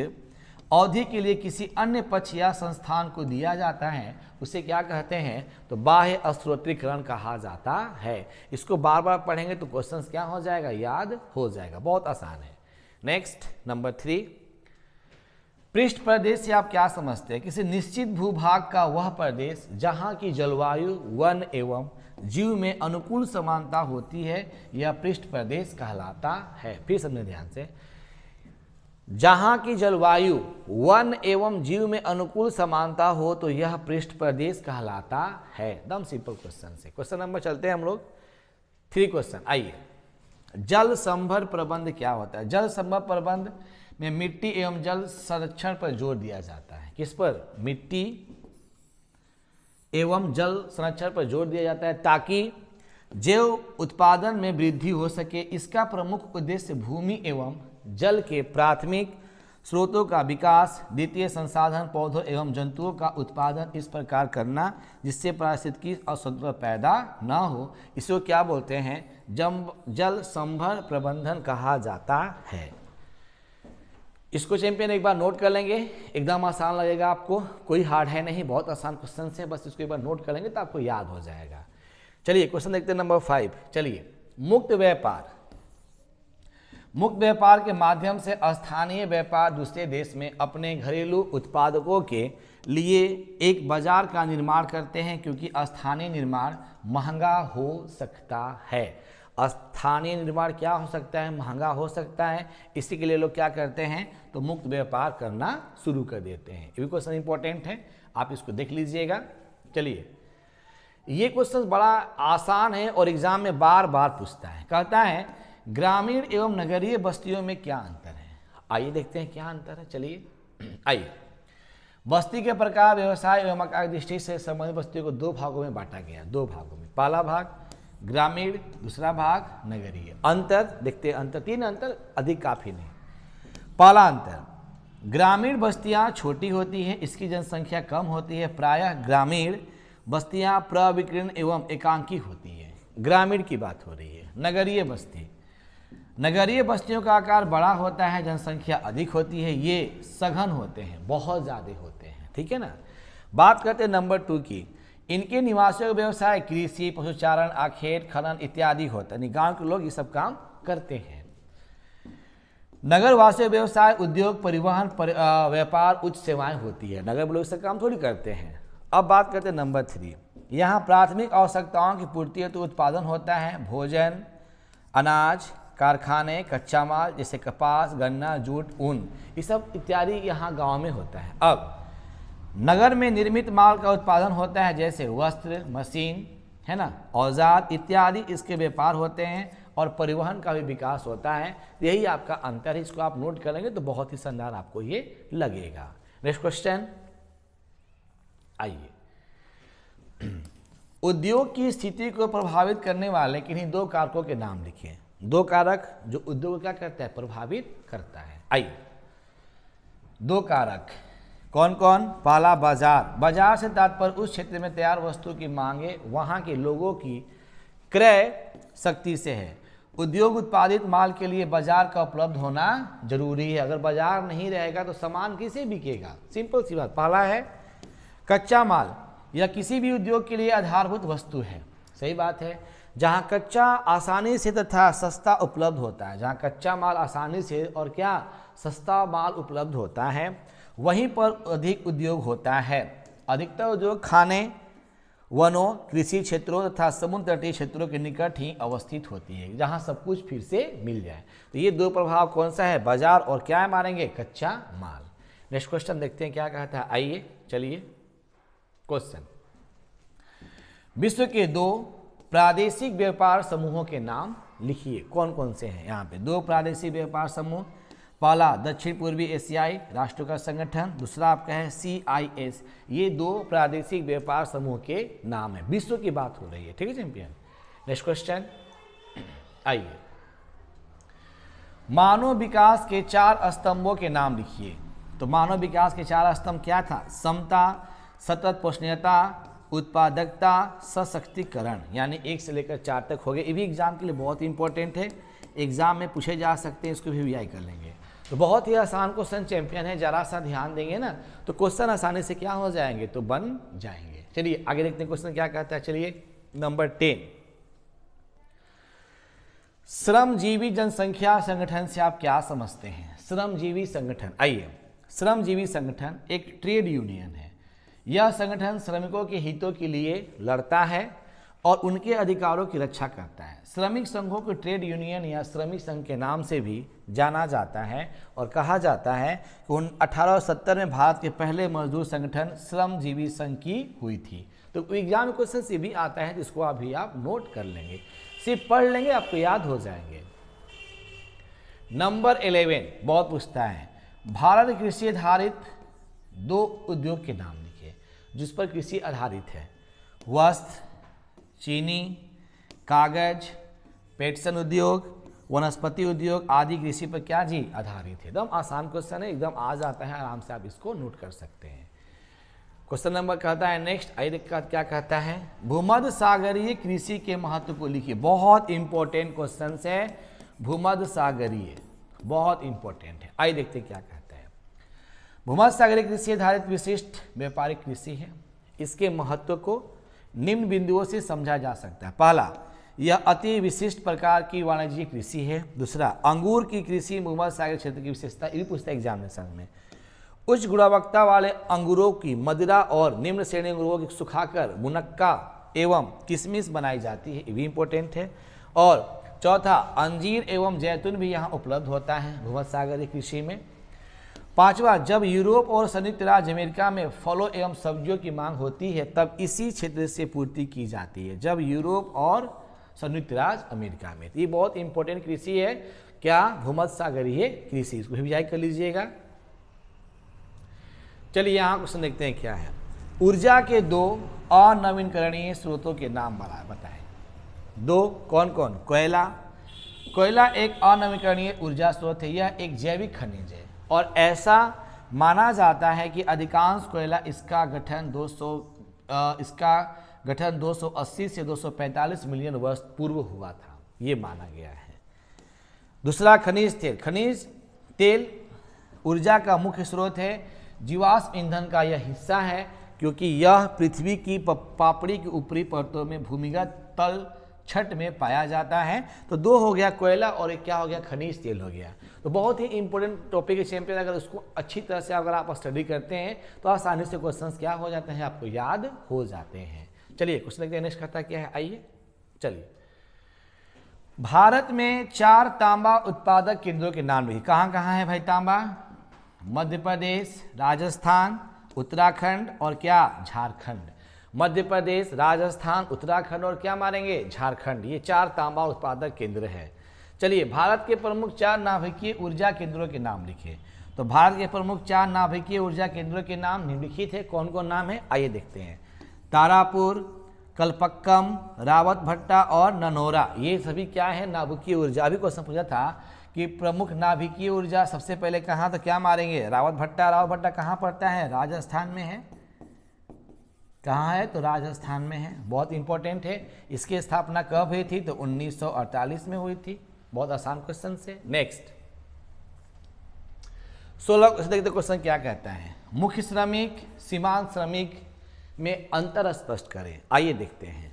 अवधि के लिए किसी अन्य पक्ष या संस्थान को दिया जाता है, उसे क्या कहते हैं? तो बाह्य स्त्रोतीकरण कहा जाता है। इसको बार बार पढ़ेंगे तो क्वेश्चंस क्या हो जाएगा? याद हो जाएगा। बहुत आसान है। नेक्स्ट नंबर 3, पृष्ठ प्रदेश से आप क्या समझते हैं? किसी निश्चित भूभाग का वह प्रदेश जहां की जलवायु, वन एवं जीव में अनुकूल समानता होती है, यह पृष्ठ प्रदेश कहलाता है। फिर समझें ध्यान से, जहां की जलवायु, वन एवं जीव में अनुकूल समानता हो तो यह पृष्ठ प्रदेश कहलाता है। एकदम सिंपल क्वेश्चन से। क्वेश्चन नंबर चलते हैं हम लोग 3 क्वेश्चन। आइए, जल संभर प्रबंध क्या होता है? जल संभर प्रबंध में मिट्टी एवं जल संरक्षण पर जोर दिया जाता है। किस पर? मिट्टी एवं जल संरक्षण पर जोर दिया जाता है ताकि जैव उत्पादन में वृद्धि हो सके। इसका प्रमुख उद्देश्य भूमि एवं जल के प्राथमिक स्रोतों का विकास, द्वितीय संसाधन पौधों एवं जंतुओं का उत्पादन इस प्रकार करना जिससे पारिस्थितिकी असंतुलन पैदा न हो, इसको क्या बोलते हैं? जल संभर प्रबंधन कहा जाता है। इसको चैंपियन एक बार नोट कर लेंगे, एकदम आसान लगेगा आपको, कोई हार्ड है नहीं, बहुत आसान क्वेश्चन है, बस इसको एक बार नोट कर लेंगे तो आपको याद हो जाएगा। चलिए क्वेश्चन देखते हैं नंबर 5। चलिए, मुक्त व्यापार। मुक्त व्यापार के माध्यम से स्थानीय व्यापार दूसरे देश में अपने घरेलू उत्पादकों के लिए एक बाजार का निर्माण करते हैं, क्योंकि स्थानीय निर्माण महंगा हो सकता है। स्थानीय निर्माण क्या हो सकता है? महंगा हो सकता है। इसी के लिए लोग क्या करते हैं? तो मुक्त व्यापार करना शुरू कर देते हैं। ये भी क्वेश्चन इंपॉर्टेंट है, आप इसको देख लीजिएगा। चलिए, ये क्वेश्चन बड़ा आसान है और एग्जाम में बार बार पूछता है। कहता है ग्रामीण एवं नगरीय बस्तियों में क्या अंतर है? आइए देखते हैं क्या अंतर है। चलिए आइए। बस्ती के प्रकार, व्यवसाय एवं आकार दृष्टि से संबंधित बस्तियों को दो भागों में बांटा गया, दो भागों में। पहला भाग ग्रामीण, दूसरा भाग नगरीय। अंतर देखते हैं, अंतर 3 अंतर, अधिक काफी नहीं। पहला अंतर, ग्रामीण बस्तियां छोटी होती हैं, इसकी जनसंख्या कम होती है। प्रायः ग्रामीण बस्तियां प्रविकीर्ण एवं एकांकी होती है। ग्रामीण की बात हो रही है। नगरीय बस्ती, नगरीय बस्तियों का आकार बड़ा होता है, जनसंख्या अधिक होती है, ये सघन होते हैं, बहुत ज़्यादा होते हैं। ठीक है ना। बात करते हैं नंबर 2 की। इनके निवासियों का व्यवसाय कृषि, पशुचारण, आखेट, खनन इत्यादि होता है। गांव के लोग ये सब काम करते हैं। नगरवासियों व्यवसाय, उद्योग, परिवहन, व्यापार, उच्च सेवाएं होती है। नगर लोग सब काम थोड़ी करते हैं। अब बात करते हैं नंबर 3। यहाँ प्राथमिक आवश्यकताओं की पूर्ति हेतु तो उत्पादन होता है, भोजन, अनाज, कारखाने, कच्चा माल जैसे कपास, गन्ना, जूट, ऊन, ये सब इत्यादि यहाँ गांव में होता है। अब नगर में निर्मित माल का उत्पादन होता है, जैसे वस्त्र, मशीन, है ना, औजार इत्यादि, इसके व्यापार होते हैं और परिवहन का भी विकास होता है। यही आपका अंतर है, इसको आप नोट करेंगे तो बहुत ही शानदार आपको ये लगेगा। नेक्स्ट क्वेश्चन आइए। उद्योग की स्थिति को प्रभावित करने वाले किन्हीं 2 कारकों के नाम लिखिए। 2 कारक जो उद्योग क्या करता है? प्रभावित करता है। आइए, 2 कारक कौन कौन? पहला बाजार। बाजार से तात्पर्य उस क्षेत्र में तैयार वस्तु की मांगे वहां के लोगों की क्रय शक्ति से है। उद्योग उत्पादित माल के लिए बाजार का उपलब्ध होना जरूरी है। अगर बाजार नहीं रहेगा तो सामान कैसे बिकेगा? सिंपल सी बात। पहला है कच्चा माल, यह किसी भी उद्योग के लिए आधारभूत वस्तु है। सही बात है। जहाँ कच्चा आसानी से तथा सस्ता उपलब्ध होता है, जहाँ कच्चा माल आसानी से और क्या सस्ता माल उपलब्ध होता है, वहीं पर अधिक उद्योग होता है। अधिकतर उद्योग खाने, वनों, कृषि क्षेत्रों तथा समुद्र तटीय क्षेत्रों के निकट ही अवस्थित होती है, जहाँ सब कुछ फिर से मिल जाए। तो ये 2 प्रभाव कौन सा है? बाजार और क्या मारेंगे? कच्चा माल। नेक्स्ट क्वेश्चन देखते हैं क्या कहता है। आइए चलिए क्वेश्चन। विश्व के 2 प्रादेशिक व्यापार समूहों के नाम लिखिए। कौन कौन से हैं? यहाँ पे 2 प्रादेशिक व्यापार समूह। पहला दक्षिण पूर्वी एशियाई राष्ट्रों का संगठन, दूसरा आपका है CIS। ये 2 प्रादेशिक व्यापार समूह के नाम है। विश्व की बात हो रही है। ठीक है चैंपियन। नेक्स्ट क्वेश्चन आइए। मानव विकास के 4 स्तंभों के नाम लिखिए। तो मानव विकास के 4 स्तंभ क्या था? समता, सतत पोषणीयता, उत्पादकता, सशक्तिकरण। यानी 1 से लेकर 4 तक हो गए। ये भी एग्जाम के लिए बहुत ही इंपॉर्टेंट है, एग्जाम में पूछे जा सकते हैं, इसको भी वीआई कर लेंगे। तो बहुत ही आसान क्वेश्चन चैंपियन है, जरा सा ध्यान देंगे ना तो क्वेश्चन आसानी से क्या हो जाएंगे? तो बन जाएंगे। चलिए आगे देखते हैं क्वेश्चन क्या कहता है। चलिए नंबर 10। श्रमजीवी जनसंख्या संगठन से आप क्या समझते हैं? श्रमजीवी संगठन, आइए। श्रमजीवी संगठन एक ट्रेड यूनियन है। यह संगठन श्रमिकों के हितों के लिए लड़ता है और उनके अधिकारों की रक्षा करता है। श्रमिक संघों को ट्रेड यूनियन या श्रमिक संघ के नाम से भी जाना जाता है और कहा जाता है कि 1870 में भारत के पहले मजदूर संगठन श्रमजीवी संघ की हुई थी। तो एग्जाम में क्वेश्चन से भी आता है, जिसको अभी आप नोट कर लेंगे, सिर्फ पढ़ लेंगे आपको याद हो जाएंगे। नंबर 11 बहुत पूछता है। भारत कृषि आधारित 2 उद्योग के नाम लिखिए जिस पर कृषि आधारित है। वस्त्र, चीनी, कागज, पेट्सन उद्योग, वनस्पति उद्योग आदि कृषि पर क्या जी? आधारित है। एकदम आसान क्वेश्चन है, एकदम आ जाता है, आराम से आप इसको नोट कर सकते हैं। क्वेश्चन नंबर कहता है नेक्स्ट, आइए क्या कहता है। भूमध्य सागरीय कृषि के महत्व को लिखिए। बहुत इंपॉर्टेंट क्वेश्चन है, भूमध्य सागरीय बहुत इंपॉर्टेंट है। आइए देखते क्या कहता है। भूमध्यसागरीय कृषि आधारित विशिष्ट व्यापारिक कृषि है। इसके महत्व को निम्न बिंदुओं से समझा जा सकता है। पहला, यह अति विशिष्ट प्रकार की वाणिज्यिक कृषि है। दूसरा, अंगूर की कृषि भूमध्यसागरीय क्षेत्र की विशेषता, ये पूछता है एग्जामिनेशन में। उच्च गुणवत्ता वाले अंगूरों की मदिरा और निम्न श्रेणी अंगूरों की सुखाकर मुनक्का एवं किशमिश बनाई जाती है, ये भी इंपॉर्टेंट है। और चौथा, अंजीर एवं जैतून भी यहाँ उपलब्ध होता है भूमध्यसागरीय कृषि में। पांचवा, जब यूरोप और संयुक्त राज्य अमेरिका में फलों एवं सब्जियों की मांग होती है तब इसी क्षेत्र से पूर्ति की जाती है। जब यूरोप और संयुक्त राज्य अमेरिका में, ये बहुत इंपॉर्टेंट कृषि है। क्या? भूमध्यसागरीय कृषि, इसको भी याद कर लीजिएगा। चलिए यहाँ क्वेश्चन देखते हैं क्या है। ऊर्जा के दो अनवीनकरणीय स्रोतों के नाम बताएं। दो कौन कौन? कोयला। कोयला एक अनवीनकरणीय ऊर्जा स्रोत है। यह एक जैविक खनिज है और ऐसा माना जाता है कि अधिकांश कोयला इसका गठन 280 से 245 मिलियन वर्ष पूर्व हुआ था, ये माना गया है। दूसरा, खनिज तेल। खनिज तेल ऊर्जा का मुख्य स्रोत है। जीवाश्म ईंधन का यह हिस्सा है क्योंकि यह पृथ्वी की पापड़ी की ऊपरी परतों में भूमिगत तल छट में पाया जाता है। तो दो हो गया कोयला और एक क्या हो गया? खनिज तेल हो गया। तो बहुत ही इंपॉर्टेंट टॉपिक है चैंपियन। अगर उसको अच्छी तरह से अगर आप स्टडी करते हैं तो आसानी से क्वेश्चंस क्या हो जाते हैं? आपको याद हो जाते हैं। चलिए क्वेश्चन देखते हैं नेक्स्ट करता क्या है, आइए। चलिए, भारत में 4 तांबा उत्पादक केंद्रों के नाम लिखिए। कहाँ कहाँ है भाई तांबा? मध्य प्रदेश, राजस्थान, उत्तराखंड और क्या? झारखंड। मध्य प्रदेश, राजस्थान, उत्तराखंड और क्या मारेंगे? झारखंड। ये 4 तांबा उत्पादक केंद्र है। चलिए, भारत के प्रमुख 4 नाभिकीय ऊर्जा केंद्रों के नाम लिखिए। तो भारत के प्रमुख 4 नाभिकीय ऊर्जा केंद्रों के नाम निम्नलिखित है। कौन कौन नाम है? आइए देखते हैं। तारापुर, कलपक्कम, रावतभट्टा और ननौरा, ये सभी क्या है? नाभिकीय ऊर्जा। अभी क्वेश्चन पूछा था कि प्रमुख नाभिकीय ऊर्जा सबसे पहले कहाँ, तो क्या मारेंगे? रावतभट्टा। रावतभट्टा कहाँ पड़ता है? राजस्थान में है। कहाँ है? तो राजस्थान में है। बहुत इंपॉर्टेंट है। इसकी स्थापना कब हुई थी? तो 1948 में हुई थी। बहुत आसान क्वेश्चन से। नेक्स्ट 16 देखते क्वेश्चन क्या कहता है। मुख्य श्रमिक, सीमांत श्रमिक में अंतर स्पष्ट करें। आइए देखते हैं।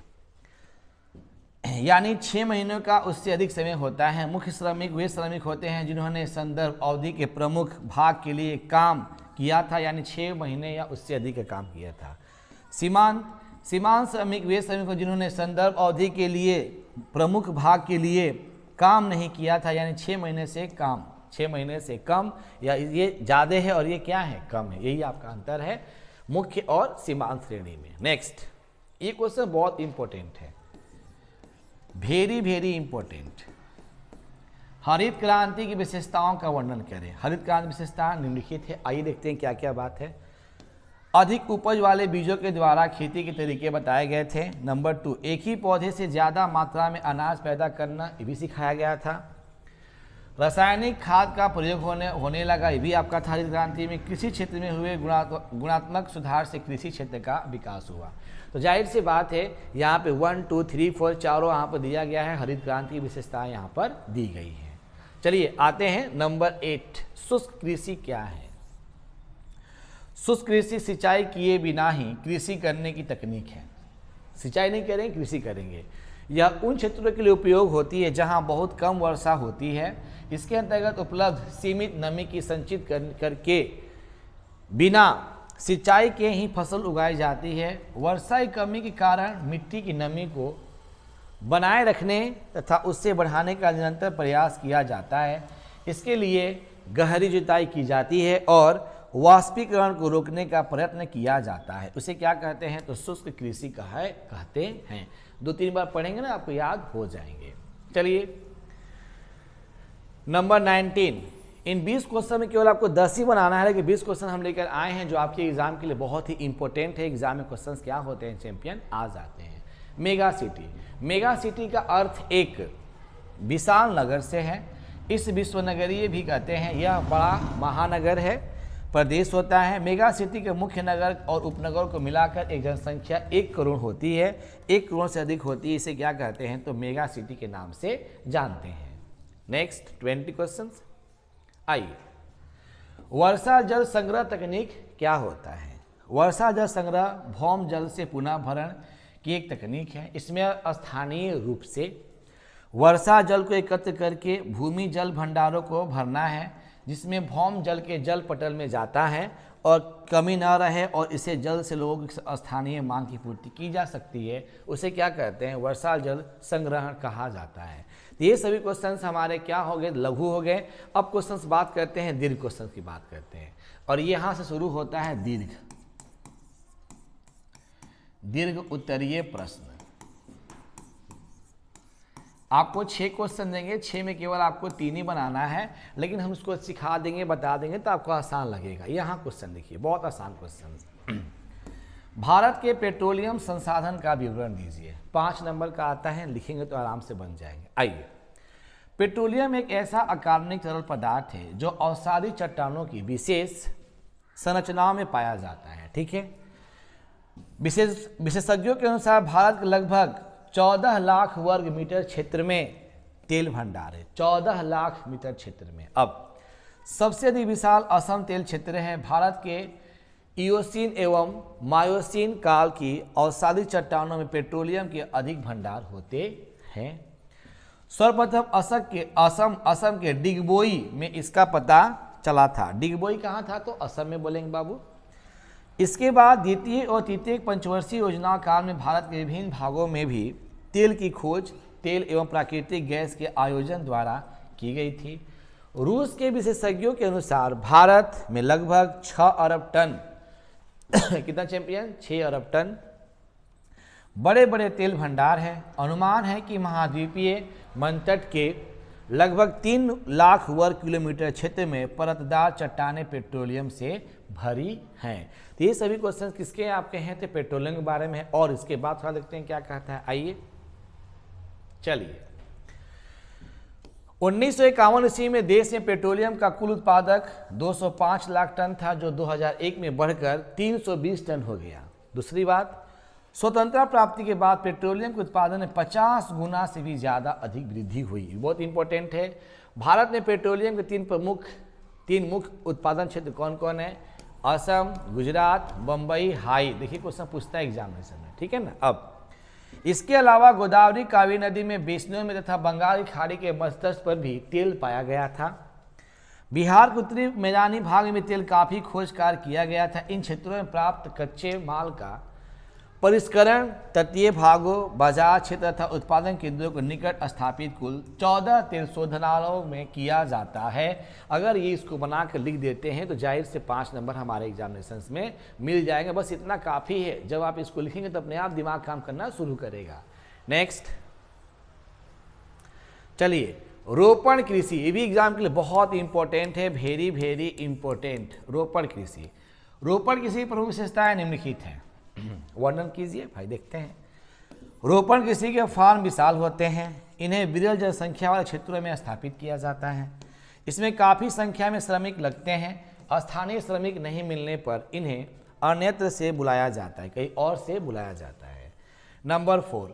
यानी 6 महीनों का उससे अधिक समय होता है। मुख्य श्रमिक वे श्रमिक होते हैं जिन्होंने संदर्भ अवधि के प्रमुख भाग के लिए काम किया था, यानी 6 महीने या उससे अधिक का काम किया था। सीमांत श्रमिक वे श्रमिक जिन्होंने संदर्भ अवधि के लिए प्रमुख भाग के लिए काम नहीं किया था, यानी 6 महीने से कम। 6 महीने से कम, या ये ज़्यादा है और ये क्या है? कम है। यही आपका अंतर है मुख्य और सीमांत श्रेणी में। नेक्स्ट, ये क्वेश्चन बहुत इंपॉर्टेंट है, वेरी वेरी इंपॉर्टेंट। हरित क्रांति की विशेषताओं का वर्णन करें। हरित क्रांति विशेषता निम्नलिखित है। आइए देखते हैं क्या क्या बात है। अधिक उपज वाले बीजों के द्वारा खेती के तरीके बताए गए थे। नंबर 2, एक ही पौधे से ज़्यादा मात्रा में अनाज पैदा करना, ये भी सिखाया गया था। रासायनिक खाद का प्रयोग होने लगा, ये भी आपका था हरित क्रांति में। कृषि क्षेत्र में हुए गुणात्मक सुधार से कृषि क्षेत्र का विकास हुआ। तो जाहिर सी बात है, यहाँ पे 1 2 3 4 चारों यहाँ पर दिया गया है। हरित क्रांति की विशेषताएँ यहाँ पर दी गई हैं। चलिए आते हैं नंबर 8, शुष्क कृषि क्या है? शुष्क कृषि सिंचाई किए बिना ही कृषि करने की तकनीक है। सिंचाई नहीं करेंगे, कृषि करेंगे। यह उन क्षेत्रों के लिए उपयोग होती है जहां बहुत कम वर्षा होती है। इसके अंतर्गत उपलब्ध सीमित नमी की संचित करके बिना सिंचाई के ही फसल उगाई जाती है। वर्षा की कमी के कारण मिट्टी की नमी को बनाए रखने तथा उससे बढ़ाने का निरंतर प्रयास किया जाता है। इसके लिए गहरी जुताई की जाती है और वाष्पीकरण को रोकने का प्रयत्न किया जाता है। उसे क्या कहते हैं? तो शुष्क कृषि कहते हैं। 2-3 बार पढ़ेंगे ना, आपको याद हो जाएंगे। चलिए नंबर 19, इन 20 क्वेश्चन में केवल आपको 10 ही बनाना है, लेकिन 20 क्वेश्चन हम लेकर आए हैं जो आपके एग्जाम के लिए बहुत ही इंपॉर्टेंट है। एग्जाम में क्वेश्चन क्या होते हैं चैंपियन? आ जाते हैं। Mega city. मेगा सिटी का अर्थ एक विशाल नगर से है। इस विश्व नगरीय भी कहते हैं। यह बड़ा महानगर है, प्रदेश होता है। मेगा सिटी के मुख्य नगर और उपनगर को मिलाकर एक जनसंख्या 1 करोड़ होती है। 1 करोड़ से अधिक होती है, इसे क्या कहते हैं? तो मेगा सिटी के नाम से जानते हैं। Next 20 questions. आइए, वर्षा जल संग्रह तकनीक क्या होता है? वर्षा जल संग्रह भौम जल से पुनः भरण की एक तकनीक है। इसमें स्थानीय रूप से वर्षा जल को एकत्र करके भूमि जल भंडारों को भरना है, जिसमें भौम जल के जल पटल में जाता है और कमी न रहे और इसे जल से लोगों की स्थानीय मांग की पूर्ति की जा सकती है, उसे क्या कहते हैं? वर्षा जल संग्रहण कहा जाता है। तो ये सभी क्वेश्चंस हमारे क्या हो गए? लघु हो गए। अब क्वेश्चंस बात करते हैं, दीर्घ क्वेश्चन की बात करते हैं, और यहाँ से शुरू होता है दीर्घ उत्तरीय प्रश्न। आपको 6 क्वेश्चन देंगे, 6 में केवल आपको 3 ही बनाना है, लेकिन हम उसको सिखा देंगे, बता देंगे तो आपको आसान लगेगा। यहाँ क्वेश्चन देखिए, बहुत आसान क्वेश्चन। भारत के पेट्रोलियम संसाधन का विवरण दीजिए। 5 नंबर का आता है, लिखेंगे तो आराम से बन जाएंगे। आइए, पेट्रोलियम एक ऐसा अकार्बनिक तरल पदार्थ है जो अवसादी चट्टानों की विशेष संरचनाओं में पाया जाता है। ठीक है, विशेषज्ञों के अनुसार भारत के लगभग 14 लाख वर्ग मीटर क्षेत्र में तेल भंडार है। 14 लाख मीटर क्षेत्र में। अब सबसे अधिक विशाल असम तेल क्षेत्र है। भारत के इयोसीन एवं मायोसीन काल की अवसादी चट्टानों में पेट्रोलियम के अधिक भंडार होते हैं। सर्वप्रथम असम के डिगबोई में इसका पता चला था। डिगबोई कहाँ था? तो असम में बोलेंगे बाबू। इसके बाद द्वितीय और तृतीय पंचवर्षीय योजना काल में भारत के विभिन्न भागों में भी तेल की खोज तेल एवं प्राकृतिक गैस के आयोजन द्वारा की गई थी। रूस के विशेषज्ञों के अनुसार भारत में लगभग 6 अरब टन कितना चैंपियन? 6 अरब टन बड़े बड़े तेल भंडार हैं। अनुमान है कि महाद्वीपीय मनतट के लगभग 3 लाख वर्ग किलोमीटर क्षेत्र में परतदार चट्टानें पेट्रोलियम से भरी हैं। तो ये सभी क्वेश्चन किसके आपके हैं? तो पेट्रोलियम के बारे में। और इसके बाद थोड़ा देखते हैं क्या कहता है। आइए चलिए, 1951 ईस्वी में देश में पेट्रोलियम का कुल उत्पादक 205 लाख टन था, जो 2001 में बढ़कर 320 टन हो गया। दूसरी बात, स्वतंत्रता प्राप्ति के बाद पेट्रोलियम के उत्पादन में 50 गुना से भी ज़्यादा अधिक वृद्धि हुई। बहुत इंपॉर्टेंट है। भारत में पेट्रोलियम के तीन मुख्य उत्पादन क्षेत्र कौन कौन है? असम, गुजरात, बम्बई, हाई। देखिए क्वेश्चन पूछता है एग्जामिनेशन में, ठीक है ना। अब इसके अलावा गोदावरी, कावेरी नदी में, बेसिनों में तथा बंगाल की खाड़ी के मध्यस्थ पर भी तेल पाया गया था। बिहार के उत्तरी मैदानी भाग में तेल काफ़ी खोज कार्य किया गया था। इन क्षेत्रों में प्राप्त कच्चे माल का परिष्करण तटीय भागों, बाजार क्षेत्र तथा उत्पादन केंद्रों को निकट स्थापित कुल 14 तेल शोधनालयों में किया जाता है। अगर ये इसको बना कर लिख देते हैं तो जाहिर से 5 नंबर हमारे एग्जामिनेशंस में मिल जाएंगे। बस इतना काफ़ी है। जब आप इसको लिखेंगे तो अपने आप दिमाग काम करना शुरू करेगा। नेक्स्ट चलिए, रोपण कृषि, ये भी एग्जाम के लिए बहुत इंपॉर्टेंट है, वेरी वेरी इंपॉर्टेंट। रोपण कृषि की प्रमुख विशेषताएं निम्नलिखित हैं, वर्णन कीजिए भाई। देखते हैं। रोपण कृषि के फार्म विशाल होते हैं। इन्हें विरल जनसंख्या वाले क्षेत्रों में स्थापित किया जाता है। इसमें काफ़ी संख्या में श्रमिक लगते हैं। स्थानीय श्रमिक नहीं मिलने पर इन्हें अन्यत्र से बुलाया जाता है, कहीं और से बुलाया जाता है। नंबर 4,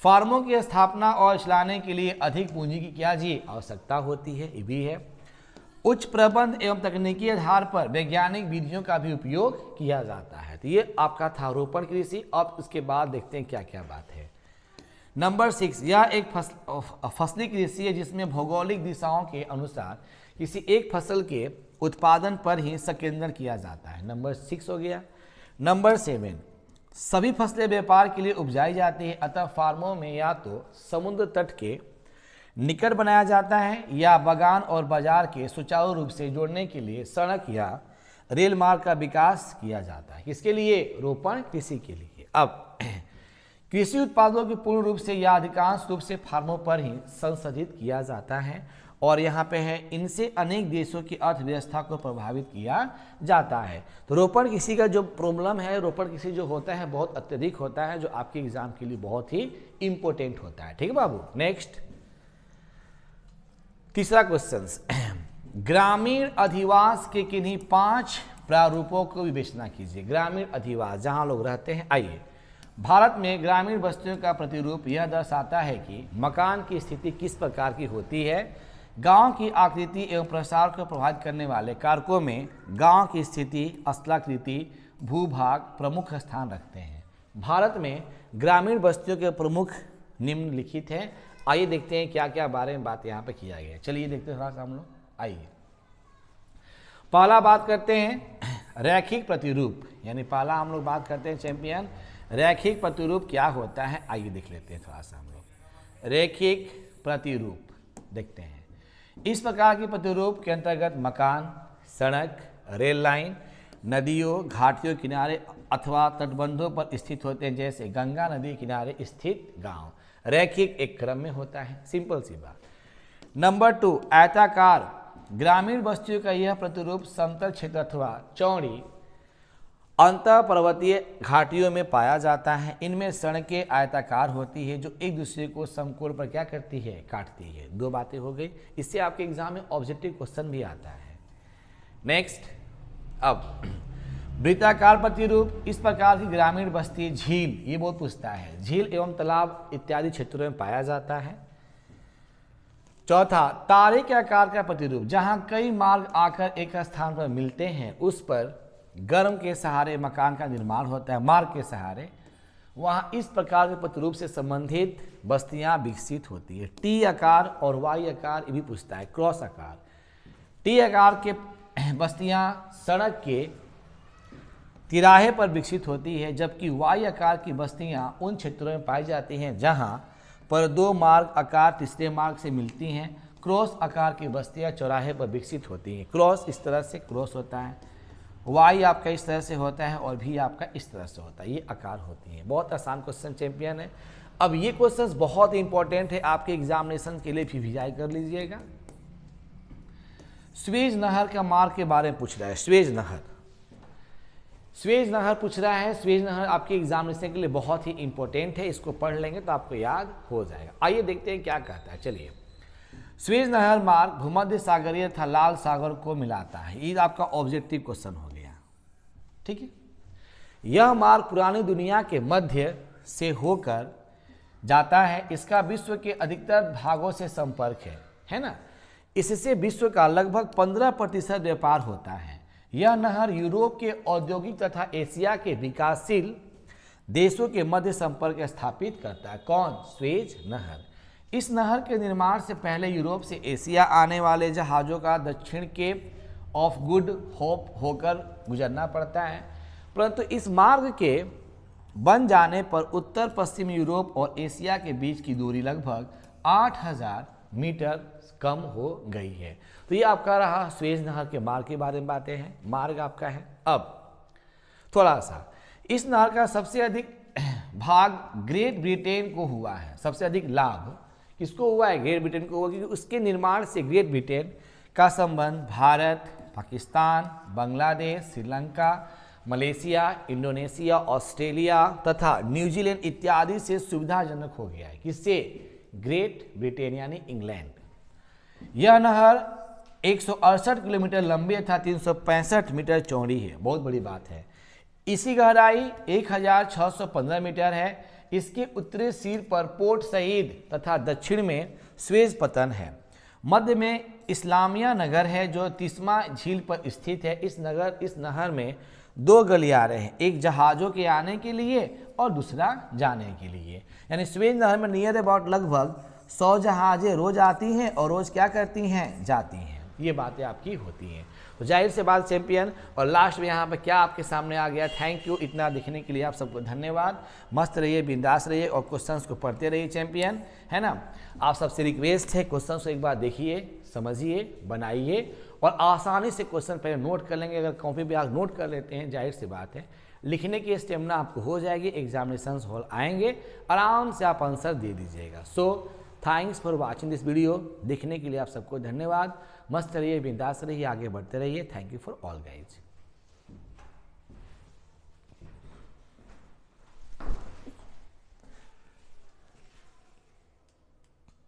फार्मों की स्थापना और चलाने के लिए अधिक पूंजी की क्या जी आवश्यकता होती है, ये भी है। उच्च प्रबंध एवं तकनीकी आधार पर वैज्ञानिक विधियों का भी उपयोग किया जाता है। तो ये आपका था रोपण कृषि। अब इसके बाद देखते हैं क्या क्या बात है। नंबर 6, यह एक फसली कृषि है जिसमें भौगोलिक दिशाओं के अनुसार किसी एक फसल के उत्पादन पर ही संकेंद्रण किया जाता है। नंबर 6 हो गया। नंबर 7, सभी फसलें व्यापार के लिए उपजाई जाती है, अतः फार्मों में या तो समुद्र तट के निकट बनाया जाता है या बागान और बाजार के सुचारू रूप से जोड़ने के लिए सड़क या रेल मार्ग का विकास किया जाता है। किसके लिए? रोपण कृषि के लिए। अब कृषि उत्पादों के पूर्ण रूप से या अधिकांश रूप से फार्मों पर ही संसाधित किया जाता है और यहाँ पे है, इनसे अनेक देशों की अर्थव्यवस्था को प्रभावित किया जाता है। तो रोपण कृषि का जो प्रॉब्लम है, रोपण कृषि जो होता है बहुत अत्यधिक होता है, जो आपके एग्जाम के लिए बहुत ही इंपॉर्टेंट होता है। ठीक है बाबू। नेक्स्ट तीसरा क्वेश्चन, ग्रामीण अधिवास के किन्हीं 5 प्रारूपों को विवेचना कीजिए। ग्रामीण अधिवास जहां लोग रहते हैं। आइए, भारत में ग्रामीण बस्तियों का प्रतिरूप यह दर्शाता है कि मकान की स्थिति किस प्रकार की होती है। गांव की आकृति एवं प्रसार को प्रभावित करने वाले कारकों में गांव की स्थिति, स्थलाकृति, भूभाग प्रमुख स्थान रखते हैं। भारत में ग्रामीण बस्तियों के प्रमुख निम्नलिखित हैं। आइए देखते हैं क्या क्या बारे में बात यहाँ पे किया गया है। चलिए देखते हैं थोड़ा सा हम लोग। आइए पहला बात करते हैं रैखिक प्रतिरूप, यानी पहला हम लोग बात करते हैं चैंपियन रैखिक प्रतिरूप क्या होता है। आइए देख लेते हैं थोड़ा सा हम लोग। रैखिक प्रतिरूप देखते हैं। इस प्रकार के प्रतिरूप के अंतर्गत मकान, सड़क, रेल लाइन, नदियों, घाटियों किनारे अथवा तटबंधों पर स्थित होते हैं, जैसे गंगा नदी किनारे स्थित गांव। रैखिक एक क्रम में होता है, सिंपल सी बात। नंबर 2 आयताकार। ग्रामीण बस्तियों का यह प्रतिरूप समतल क्षेत्र अथवा चौड़ी अंतः पर्वतीय घाटियों में पाया जाता है। इनमें सड़कें आयताकार होती है जो एक दूसरे को समकोण पर क्या करती है, काटती है। दो बातें हो गई। इससे आपके एग्जाम में ऑब्जेक्टिव क्वेश्चन भी आता है। नेक्स्ट, अब वृत्ताकार प्रतिरूप। इस प्रकार की ग्रामीण बस्ती झील, ये बहुत पूछता है, झील एवं तालाब इत्यादि क्षेत्रों में पाया जाता है। चौथा तारे के आकार का प्रतिरूप। जहां कई मार्ग आकर एक स्थान पर मिलते हैं, उस पर गर्म के सहारे मकान का निर्माण होता है, मार्ग के सहारे। वहां इस प्रकार के प्रतिरूप से संबंधित बस्तियां विकसित होती है। टी आकार और वाई आकार ये भी पूछता है, क्रॉस आकार। टी आकार के बस्तियां सड़क के तिराहे पर विकसित होती है, जबकि वाई आकार की बस्तियां उन क्षेत्रों में पाई जाती हैं जहां पर दो मार्ग आकार तीसरे मार्ग से मिलती हैं। क्रॉस आकार की बस्तियां चौराहे पर विकसित होती हैं। क्रॉस इस तरह से क्रॉस होता है, वाई आपका इस तरह से होता है और भी आपका इस तरह से होता है। ये आकार होती हैं। बहुत आसान क्वेश्चन चैंपियन है। अब ये क्वेश्चंस बहुत इंपॉर्टेंट है आपके एग्जामिनेशन के लिए, भी भिजाई कर लीजिएगा। स्वेज नहर का मार्ग के बारे में पूछ रहा है। स्वेज नहर पूछ रहा है। स्वेज नहर आपके एग्जामिनेशन के लिए बहुत ही इंपॉर्टेंट है। इसको पढ़ लेंगे तो आपको याद हो जाएगा। आइए देखते हैं क्या कहता है। चलिए, स्वेज नहर मार्ग भूमध्य सागरीय तथा लाल सागर को मिलाता है। ये आपका ऑब्जेक्टिव क्वेश्चन हो गया, ठीक है। यह मार्ग पुरानी दुनिया के मध्य से होकर जाता है। इसका विश्व के अधिकतर भागों से संपर्क है ना। इससे विश्व का लगभग 15% व्यापार होता है। यह नहर यूरोप के औद्योगिक तथा एशिया के विकासशील देशों के मध्य संपर्क स्थापित करता है। कौन? स्वेज नहर। इस नहर के निर्माण से पहले यूरोप से एशिया आने वाले जहाज़ों का दक्षिण केप ऑफ गुड होप होकर गुजरना पड़ता है, परंतु इस मार्ग के बन जाने पर उत्तर पश्चिम यूरोप और एशिया के बीच की दूरी लगभग 8000 मीटर कम हो गई है। तो ये आपका रहा स्वेज नहर के मार्ग के बारे में बातें हैं। मार्ग आपका है। अब थोड़ा सा इस नहर का सबसे अधिक भाग ग्रेट ब्रिटेन को हुआ है। सबसे अधिक लाभ किसको हुआ है? ग्रेट ब्रिटेन को हुआ, क्योंकि उसके निर्माण से ग्रेट ब्रिटेन का संबंध Bharat, Pakistan, Bangladesh, Sri Lanka, Malaysia, Indonesia, Australia तथा न्यूजीलैंड इत्यादि से सुविधाजनक हो गया है। किससे? ग्रेट ब्रिटेन यानी इंग्लैंड। यह नहर 168 किलोमीटर लंबी तथा 365 मीटर चौड़ी है। बहुत बड़ी बात है। इसकी गहराई 1615 मीटर है। इसके उत्तरी सिर पर पोर्ट सईद तथा दक्षिण में स्वेज पतन है। मध्य में इस्लामिया नगर है जो तिस्मा झील पर स्थित है। इस नहर में दो गलियारे हैं, एक जहाज़ों के आने के लिए और दूसरा जाने के लिए। यानी स्वेज नहर में नियर अबाउट लगभग 100 जहाज़ें रोज आती हैं और रोज क्या करती हैं? जाती हैं। ये बातें आपकी होती हैं। तो जाहिर से बात चैंपियन, और लास्ट में यहाँ पे क्या आपके सामने आ गया। थैंक यू, इतना देखने के लिए आप सबको धन्यवाद। मस्त रहिए, बिंदास रहिए और क्वेश्चंस को पढ़ते रहिए चैंपियन, है ना। आप सबसे रिक्वेस्ट है क्वेश्चंस को एक बार देखिए, समझिए, बनाइए और आसानी से क्वेश्चन पहले नोट कर लेंगे। अगर कॉपी पे आप नोट कर लेते हैं, जाहिर सी बात है लिखने की स्टेमिना आपको हो जाएगी। एग्जामिनेशन हॉल आएंगे, आराम से आप आंसर दे दीजिएगा। So thanks for watching this video. देखने के लिए आप सबको धन्यवाद। मस्त रहिए, बिंदास रहिए, आगे बढ़ते रहिए। Thank you for all guys.